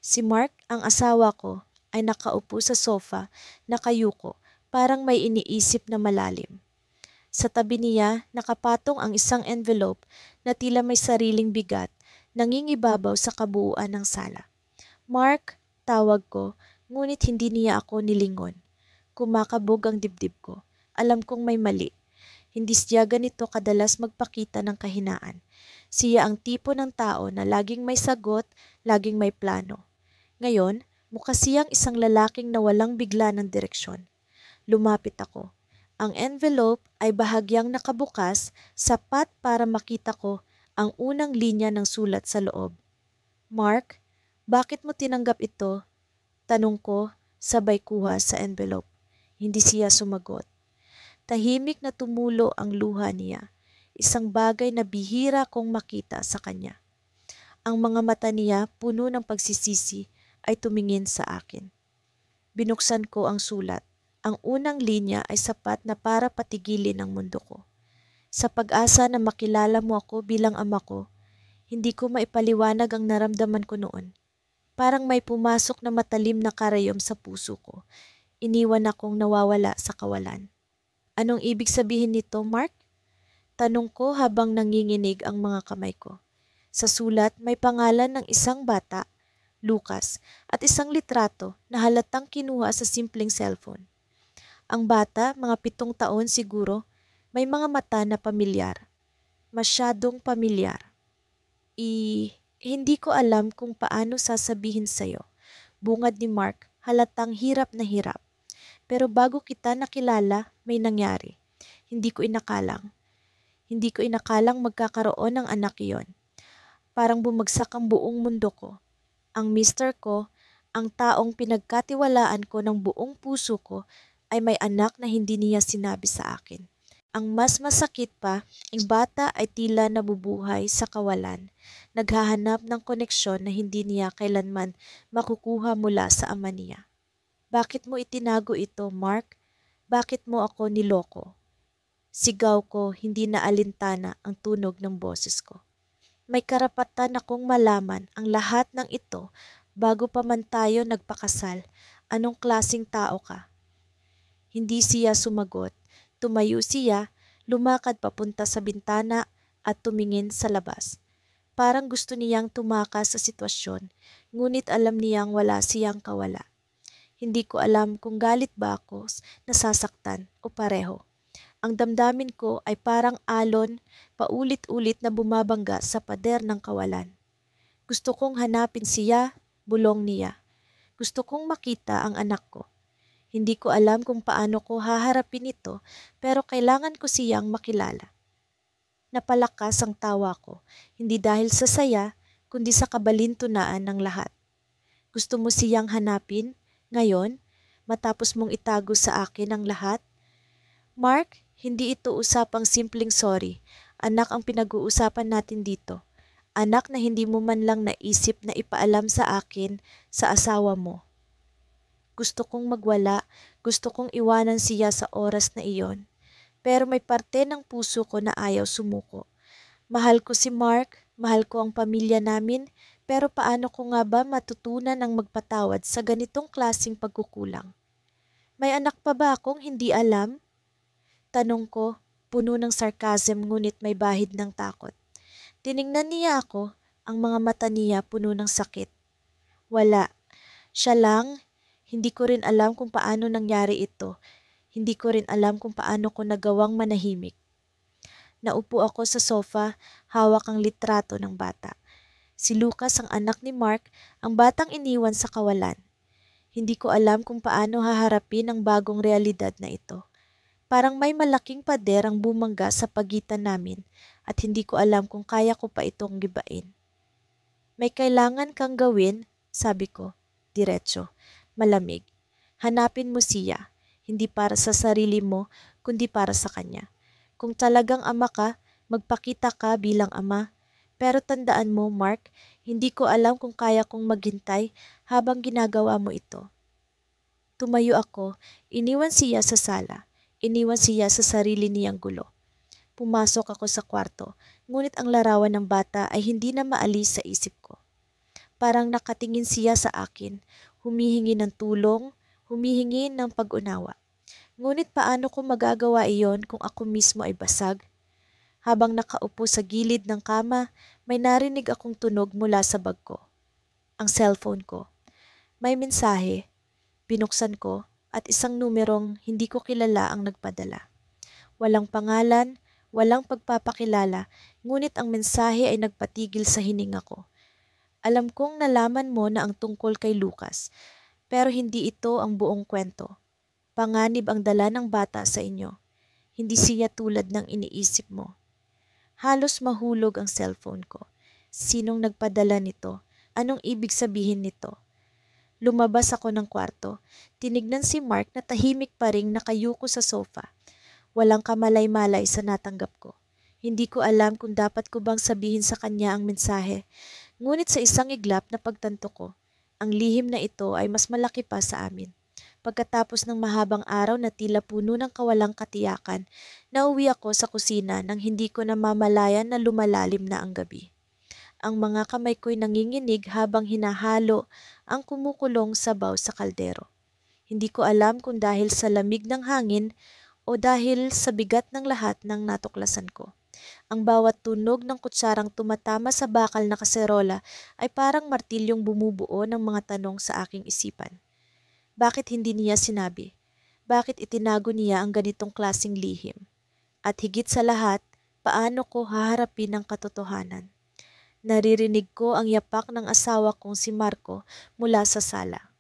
Si Mark, ang asawa ko, ay nakaupo sa sofa, nakayuko, parang may iniisip na malalim. Sa tabi niya, nakapatong ang isang envelope na tila may sariling bigat, nangingibabaw sa kabuuan ng sala. "Mark," tawag ko, ngunit hindi niya ako nilingon. Kumakabog ang dibdib ko. Alam kong may mali. Hindi siya ganito kadalas magpakita ng kahinaan. Siya ang tipo ng tao na laging may sagot, laging may plano. Ngayon, mukha siyang isang lalaking na walang bigla ng direksyon. Lumapit ako. Ang envelope ay bahagyang nakabukas, sapat para makita ko ang unang linya ng sulat sa loob. "Mark, bakit mo tinanggap ito?" tanong ko, sabay kuha sa envelope. Hindi siya sumagot. Tahimik na tumulo ang luha niya, isang bagay na bihira kong makita sa kanya. Ang mga mata niya, puno ng pagsisisi, ay tumingin sa akin. Binuksan ko ang sulat. Ang unang linya ay sapat na para patigilin ang mundo ko. "Sa pag-asa na makilala mo ako bilang ama ko, hindi ko maipaliwanag ang naramdaman ko noon. Parang may pumasok na matalim na karayom sa puso ko. Iniwan akong nawawala sa kawalan." "Anong ibig sabihin nito, Mark?" tanong ko habang nanginginig ang mga kamay ko. Sa sulat may pangalan ng isang bata, Lucas, at isang litrato na halatang kinuha sa simpleng cellphone. Ang bata, mga 7 taon siguro, may mga mata na pamilyar. Masyadong pamilyar. Hindi ko alam kung paano sasabihin sa'yo. Bungad ni Mark, halatang hirap na hirap. Pero bago kita nakilala, may nangyari. Hindi ko inakalang. Hindi ko inakalang magkakaroon ng anak iyon. Parang bumagsak ang buong mundo ko. Ang mister ko, ang taong pinagkatiwalaan ko ng buong puso ko, ay may anak na hindi niya sinabi sa akin. Ang mas masakit pa, ang bata ay tila nabubuhay sa kawalan, naghahanap ng koneksyon na hindi niya kailanman makukuha mula sa ama niya. "Bakit mo itinago ito, Mark? Bakit mo ako niloko?" Sigaw ko, hindi na alintana ang tunog ng boses ko. May karapatan akong malaman ang lahat ng ito bago pa man tayo nagpakasal. Anong klasing tao ka? Hindi siya sumagot. Tumayo siya, lumakad papunta sa bintana at tumingin sa labas. Parang gusto niyang tumakas sa sitwasyon, ngunit alam niyang wala siyang kawala. Hindi ko alam kung galit ba ako, nasasaktan o pareho. Ang damdamin ko ay parang alon, paulit-ulit na bumabangga sa pader ng kawalan. Gusto kong hanapin siya, bulong niya. Gusto kong makita ang anak ko. Hindi ko alam kung paano ko haharapin ito, pero kailangan ko siyang makilala. Napalakas ang tawa ko, hindi dahil sa saya, kundi sa kabalintunaan ng lahat. Gusto mo siyang hanapin, ngayon, matapos mong itago sa akin ang lahat? Mark, hindi ito usapang simpleng sorry. Anak ang pinag-uusapan natin dito. Anak na hindi mo man lang naisip na ipaalam sa akin, sa asawa mo. Gusto kong magwala, gusto kong iwanan siya sa oras na iyon. Pero may parte ng puso ko na ayaw sumuko. Mahal ko si Mark, mahal ko ang pamilya namin, pero paano ko nga ba matutunan ang magpatawad sa ganitong klaseng pagkukulang? May anak pa ba akong hindi alam? Tanong ko, puno ng sarcasm ngunit may bahid ng takot. Tiningnan niya ako, ang mga mata niya puno ng sakit. Wala. Siya lang, hindi ko rin alam kung paano nangyari ito. Hindi ko rin alam kung paano ko nagawang manahimik. Naupo ako sa sofa, hawak ang litrato ng bata. Si Lucas ang anak ni Mark, ang batang iniwan sa kawalan. Hindi ko alam kung paano haharapin ang bagong realidad na ito. Parang may malaking pader ang bumangga sa pagitan namin at hindi ko alam kung kaya ko pa itong gibain. May kailangan kang gawin, sabi ko, diretso, malamig. Hanapin mo siya, hindi para sa sarili mo, kundi para sa kanya. Kung talagang ama ka, magpakita ka bilang ama. Pero tandaan mo, Mark, hindi ko alam kung kaya kong maghintay habang ginagawa mo ito. Tumayo ako, iniwan siya sa sala, iniwan siya sa sarili niyang gulo. Pumasok ako sa kwarto, ngunit ang larawan ng bata ay hindi na maalis sa isip ko. Parang nakatingin siya sa akin, humihingi ng tulong, humihingi ng pag-unawa. Ngunit paano ko magagawa iyon kung ako mismo ay basag? Habang nakaupo sa gilid ng kama, may narinig akong tunog mula sa bag ko. Ang cellphone ko. May mensahe. Binuksan ko at isang numerong hindi ko kilala ang nagpadala. Walang pangalan, walang pagpapakilala, ngunit ang mensahe ay nagpatigil sa hininga ko. Alam kong nalaman mo na ang tungkol kay Lucas, pero hindi ito ang buong kwento. Panganib ang dala ng bata sa inyo. Hindi siya tulad ng iniisip mo. Halos mahulog ang cellphone ko. Sinong nagpadala nito? Anong ibig sabihin nito? Lumabas ako ng kwarto. Tinignan si Mark na tahimik pa ring nakayuko sa sofa. Walang kamalay-malay sa natanggap ko. Hindi ko alam kung dapat ko bang sabihin sa kanya ang mensahe. Ngunit sa isang iglap na pagtanto ko, ang lihim na ito ay mas malaki pa sa amin. Pagkatapos ng mahabang araw na tila puno ng kawalang katiyakan, nauwi ako sa kusina nang hindi ko namamalayan na lumalalim na ang gabi. Ang mga kamay ko'y nanginginig habang hinahalo ang kumukulong sabaw sa kaldero. Hindi ko alam kung dahil sa lamig ng hangin o dahil sa bigat ng lahat ng natuklasan ko. Ang bawat tunog ng kutsarang tumatama sa bakal na kaserola ay parang martilyong bumubuo ng mga tanong sa aking isipan. Bakit hindi niya sinabi? Bakit itinago niya ang ganitong klasing lihim? At higit sa lahat, paano ko haharapin ang katotohanan? Naririnig ko ang yapak ng asawa kong si Marco mula sa sala.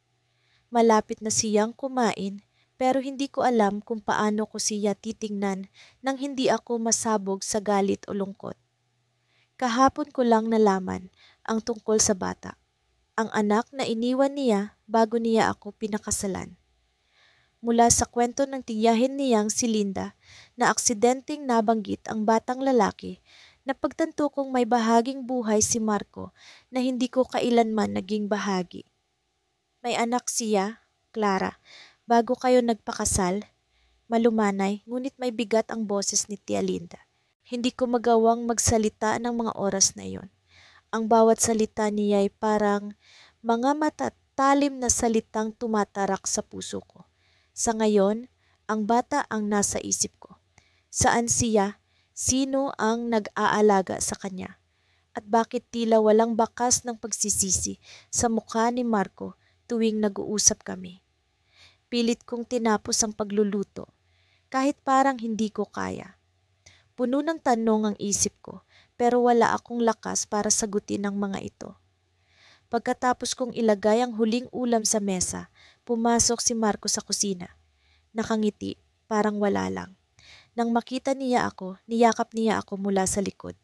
Malapit na siyang kumain pero hindi ko alam kung paano ko siya titingnan nang hindi ako masabog sa galit o lungkot. Kahapon ko lang nalaman ang tungkol sa bata. Ang anak na iniwan niya bago niya ako pinakasalan. Mula sa kwento ng tiyahin niyang si Linda na aksidenteng nabanggit ang batang lalaki, napagtanto kong may bahaging buhay si Marco na hindi ko kailanman naging bahagi. May anak siya, Clara, bago kayo nagpakasal. Malumanay, ngunit may bigat ang boses ni Tia Linda. Hindi ko magawang magsalita ng mga oras na iyon. Ang bawat salita niya ay parang mga matatalim na salitang tumatarak sa puso ko. Sa ngayon, ang bata ang nasa isip ko. Saan siya? Sino ang nag-aalaga sa kanya? At bakit tila walang bakas ng pagsisisi sa mukha ni Marco tuwing nag-uusap kami? Pilit kong tinapos ang pagluluto, kahit parang hindi ko kaya. Puno ng tanong ang isip ko, pero wala akong lakas para sagutin ang mga ito. Pagkatapos kong ilagay ang huling ulam sa mesa, pumasok si Marco sa kusina. Nakangiti, parang wala lang. Nang makita niya ako, niyakap niya ako mula sa likod.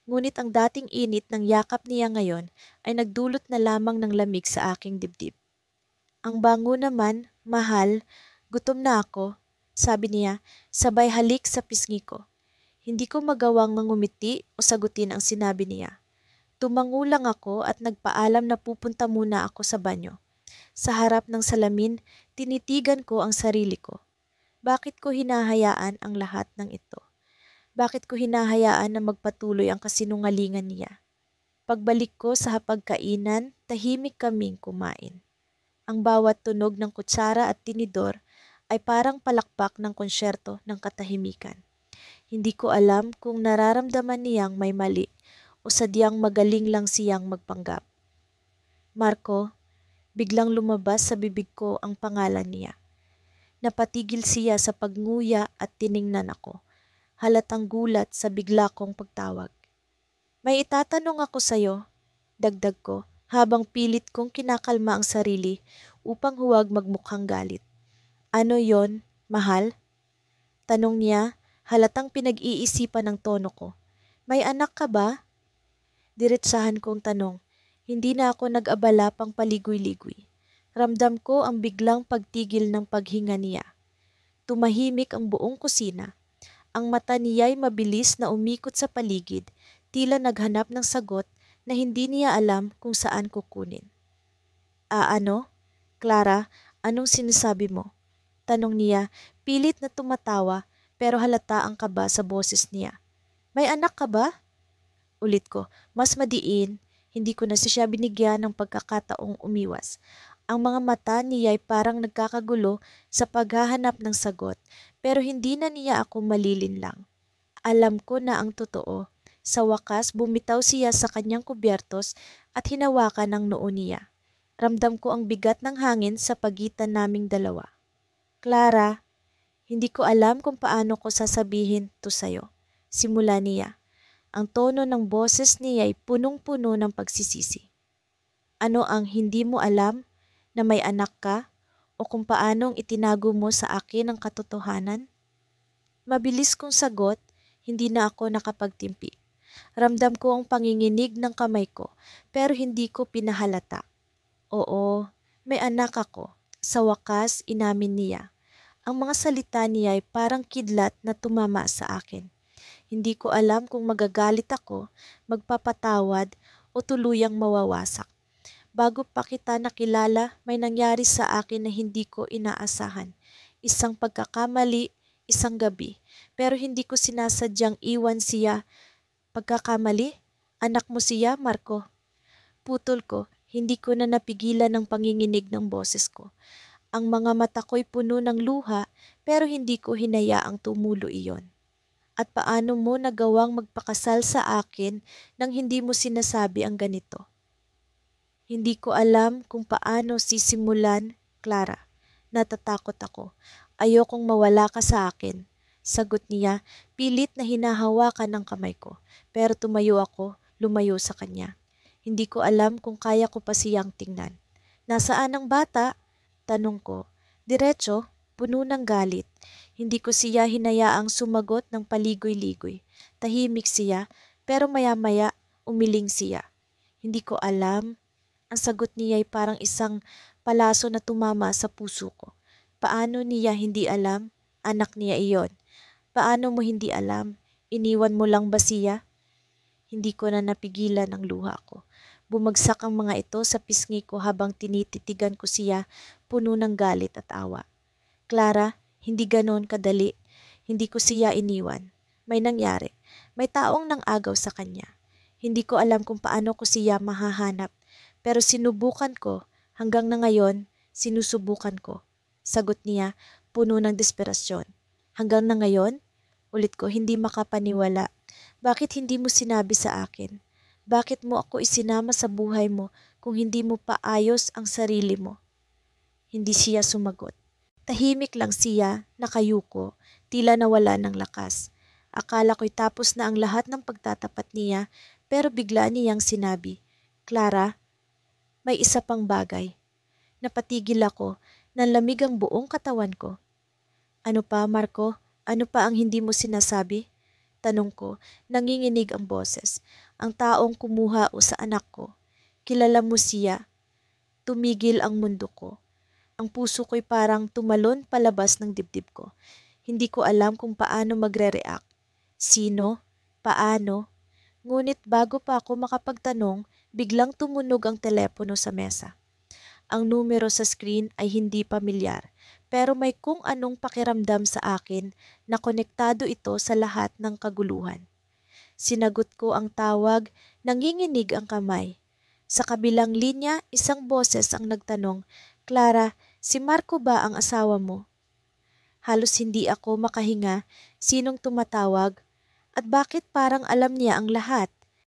Ngunit ang dating init ng yakap niya ngayon ay nagdulot na lamang ng lamig sa aking dibdib. Ang bango naman, mahal, gutom na ako, sabi niya, sabay halik sa pisngi ko. Hindi ko magawang mangumiti o sagutin ang sinabi niya. Tumango lang ako at nagpaalam na pupunta muna ako sa banyo. Sa harap ng salamin, tinitigan ko ang sarili ko. Bakit ko hinahayaan ang lahat ng ito? Bakit ko hinahayaan na magpatuloy ang kasinungalingan niya? Pagbalik ko sa hapagkainan, tahimik kaming kumain. Ang bawat tunog ng kutsara at tinidor ay parang palakpak ng konsyerto ng katahimikan. Hindi ko alam kung nararamdaman niyang may mali o sadyang magaling lang siyang magpanggap. Marco, biglang lumabas sa bibig ko ang pangalan niya. Napatigil siya sa pagnguya at tiningnan ako. Halatang gulat sa bigla kong pagtawag. May itatanong ako sa'yo, dagdag ko, habang pilit kong kinakalma ang sarili upang huwag magmukhang galit. Ano yon, mahal? Tanong niya, halatang pinag-iisipan ng tono ko. May anak ka ba? Diretsahan kong tanong. Hindi na ako nag-abala pang paligoy-ligoy. Ramdam ko ang biglang pagtigil ng paghinga niya. Tumahimik ang buong kusina. Ang mata niya'y mabilis na umikot sa paligid, tila naghanap ng sagot na hindi niya alam kung saan kukunin. Ano? Clara, anong sinasabi mo? Tanong niya, pilit na tumatawa pero halata ang kaba sa boses niya. May anak ka ba? Ulit ko, mas madiin, hindi ko na siya binigyan ng pagkakataong umiwas. Ang mga mata niya'y parang nagkakagulo sa paghahanap ng sagot pero hindi na niya ako malilinlang. Alam ko na ang totoo. Sa wakas, bumitaw siya sa kanyang kubyertos at hinawakan ang noo niya. Ramdam ko ang bigat ng hangin sa pagitan naming dalawa. Clara, hindi ko alam kung paano ko sasabihin to sa'yo. Simula niya. Ang tono ng boses niya ay punong-puno ng pagsisisi. Ano ang hindi mo alam? Na may anak ka? O kung paanong itinago mo sa akin ang katotohanan? Mabilis kong sagot, hindi na ako nakapagtimpi. Ramdam ko ang panginginig ng kamay ko, pero hindi ko pinahalata. Oo, may anak ako. Sa wakas, inamin niya. Ang mga salita niya ay parang kidlat na tumama sa akin. Hindi ko alam kung magagalit ako, magpapatawad o tuluyang mawawasak. Bago pa kita nakilala, may nangyari sa akin na hindi ko inaasahan. Isang pagkakamali, isang gabi. Pero hindi ko sinasadyang iwan siya. Pagkakamali? Anak mo siya, Marco? Putol ko, hindi ko na napigilan ang panginginig ng boses ko. Ang mga mata ko'y puno ng luha pero hindi ko hinayaang tumulo iyon. At paano mo nagawang magpakasal sa akin nang hindi mo sinasabi ang ganito? Hindi ko alam kung paano sisimulan, Clara. Natatakot ako. Ayokong mawala ka sa akin. Sagot niya, pilit na hinahawakan ng kamay ko. Pero tumayo ako, lumayo sa kanya. Hindi ko alam kung kaya ko pa siyang tingnan. Nasaan ang bata? Tanong ko. Diretso, puno ng galit. Hindi ko siya hinayaang sumagot ng paligoy-ligoy. Tahimik siya, pero maya-maya umiling siya. Hindi ko alam. Ang sagot niya ay parang isang palaso na tumama sa puso ko. Paano niya hindi alam? Anak niya iyon. Paano mo hindi alam? Iniwan mo lang ba siya? Hindi ko na napigilan ang luha ko. Bumagsak ang mga ito sa pisngi ko habang tinititigan ko siya, puno ng galit at awa. Clara, hindi ganon kadali. Hindi ko siya iniwan. May nangyari. May taong nang-agaw sa kanya. Hindi ko alam kung paano ko siya mahahanap. Pero sinubukan ko, hanggang na ngayon, sinusubukan ko. Sagot niya, puno ng desperasyon. Hanggang na ngayon? Ulit ko, hindi makapaniwala. Bakit hindi mo sinabi sa akin? Bakit mo ako isinama sa buhay mo kung hindi mo pa ayos ang sarili mo? Hindi siya sumagot. Tahimik lang siya, nakayuko, tila nawala ng lakas. Akala ko'y tapos na ang lahat ng pagtatapat niya, pero bigla niyang sinabi, Clara, may isa pang bagay. Napatigil ako, nanlamig ang buong katawan ko. Ano pa, Marco? Ano pa ang hindi mo sinasabi? Tanong ko, nanginginig ang boses. Ang taong kumuha o sa anak ko. Kilala mo siya. Tumigil ang mundo ko. Ang puso ko'y parang tumalon palabas ng dibdib ko. Hindi ko alam kung paano magre-react. Sino? Paano? Ngunit bago pa ako makapagtanong, biglang tumunog ang telepono sa mesa. Ang numero sa screen ay hindi pamilyar, pero may kung anong pakiramdam sa akin na konektado ito sa lahat ng kaguluhan. Sinagot ko ang tawag, nanginginig ang kamay. Sa kabilang linya, isang boses ang nagtanong, Clara, si Marco ba ang asawa mo? Halos hindi ako makahinga. Sinong tumatawag? At bakit parang alam niya ang lahat?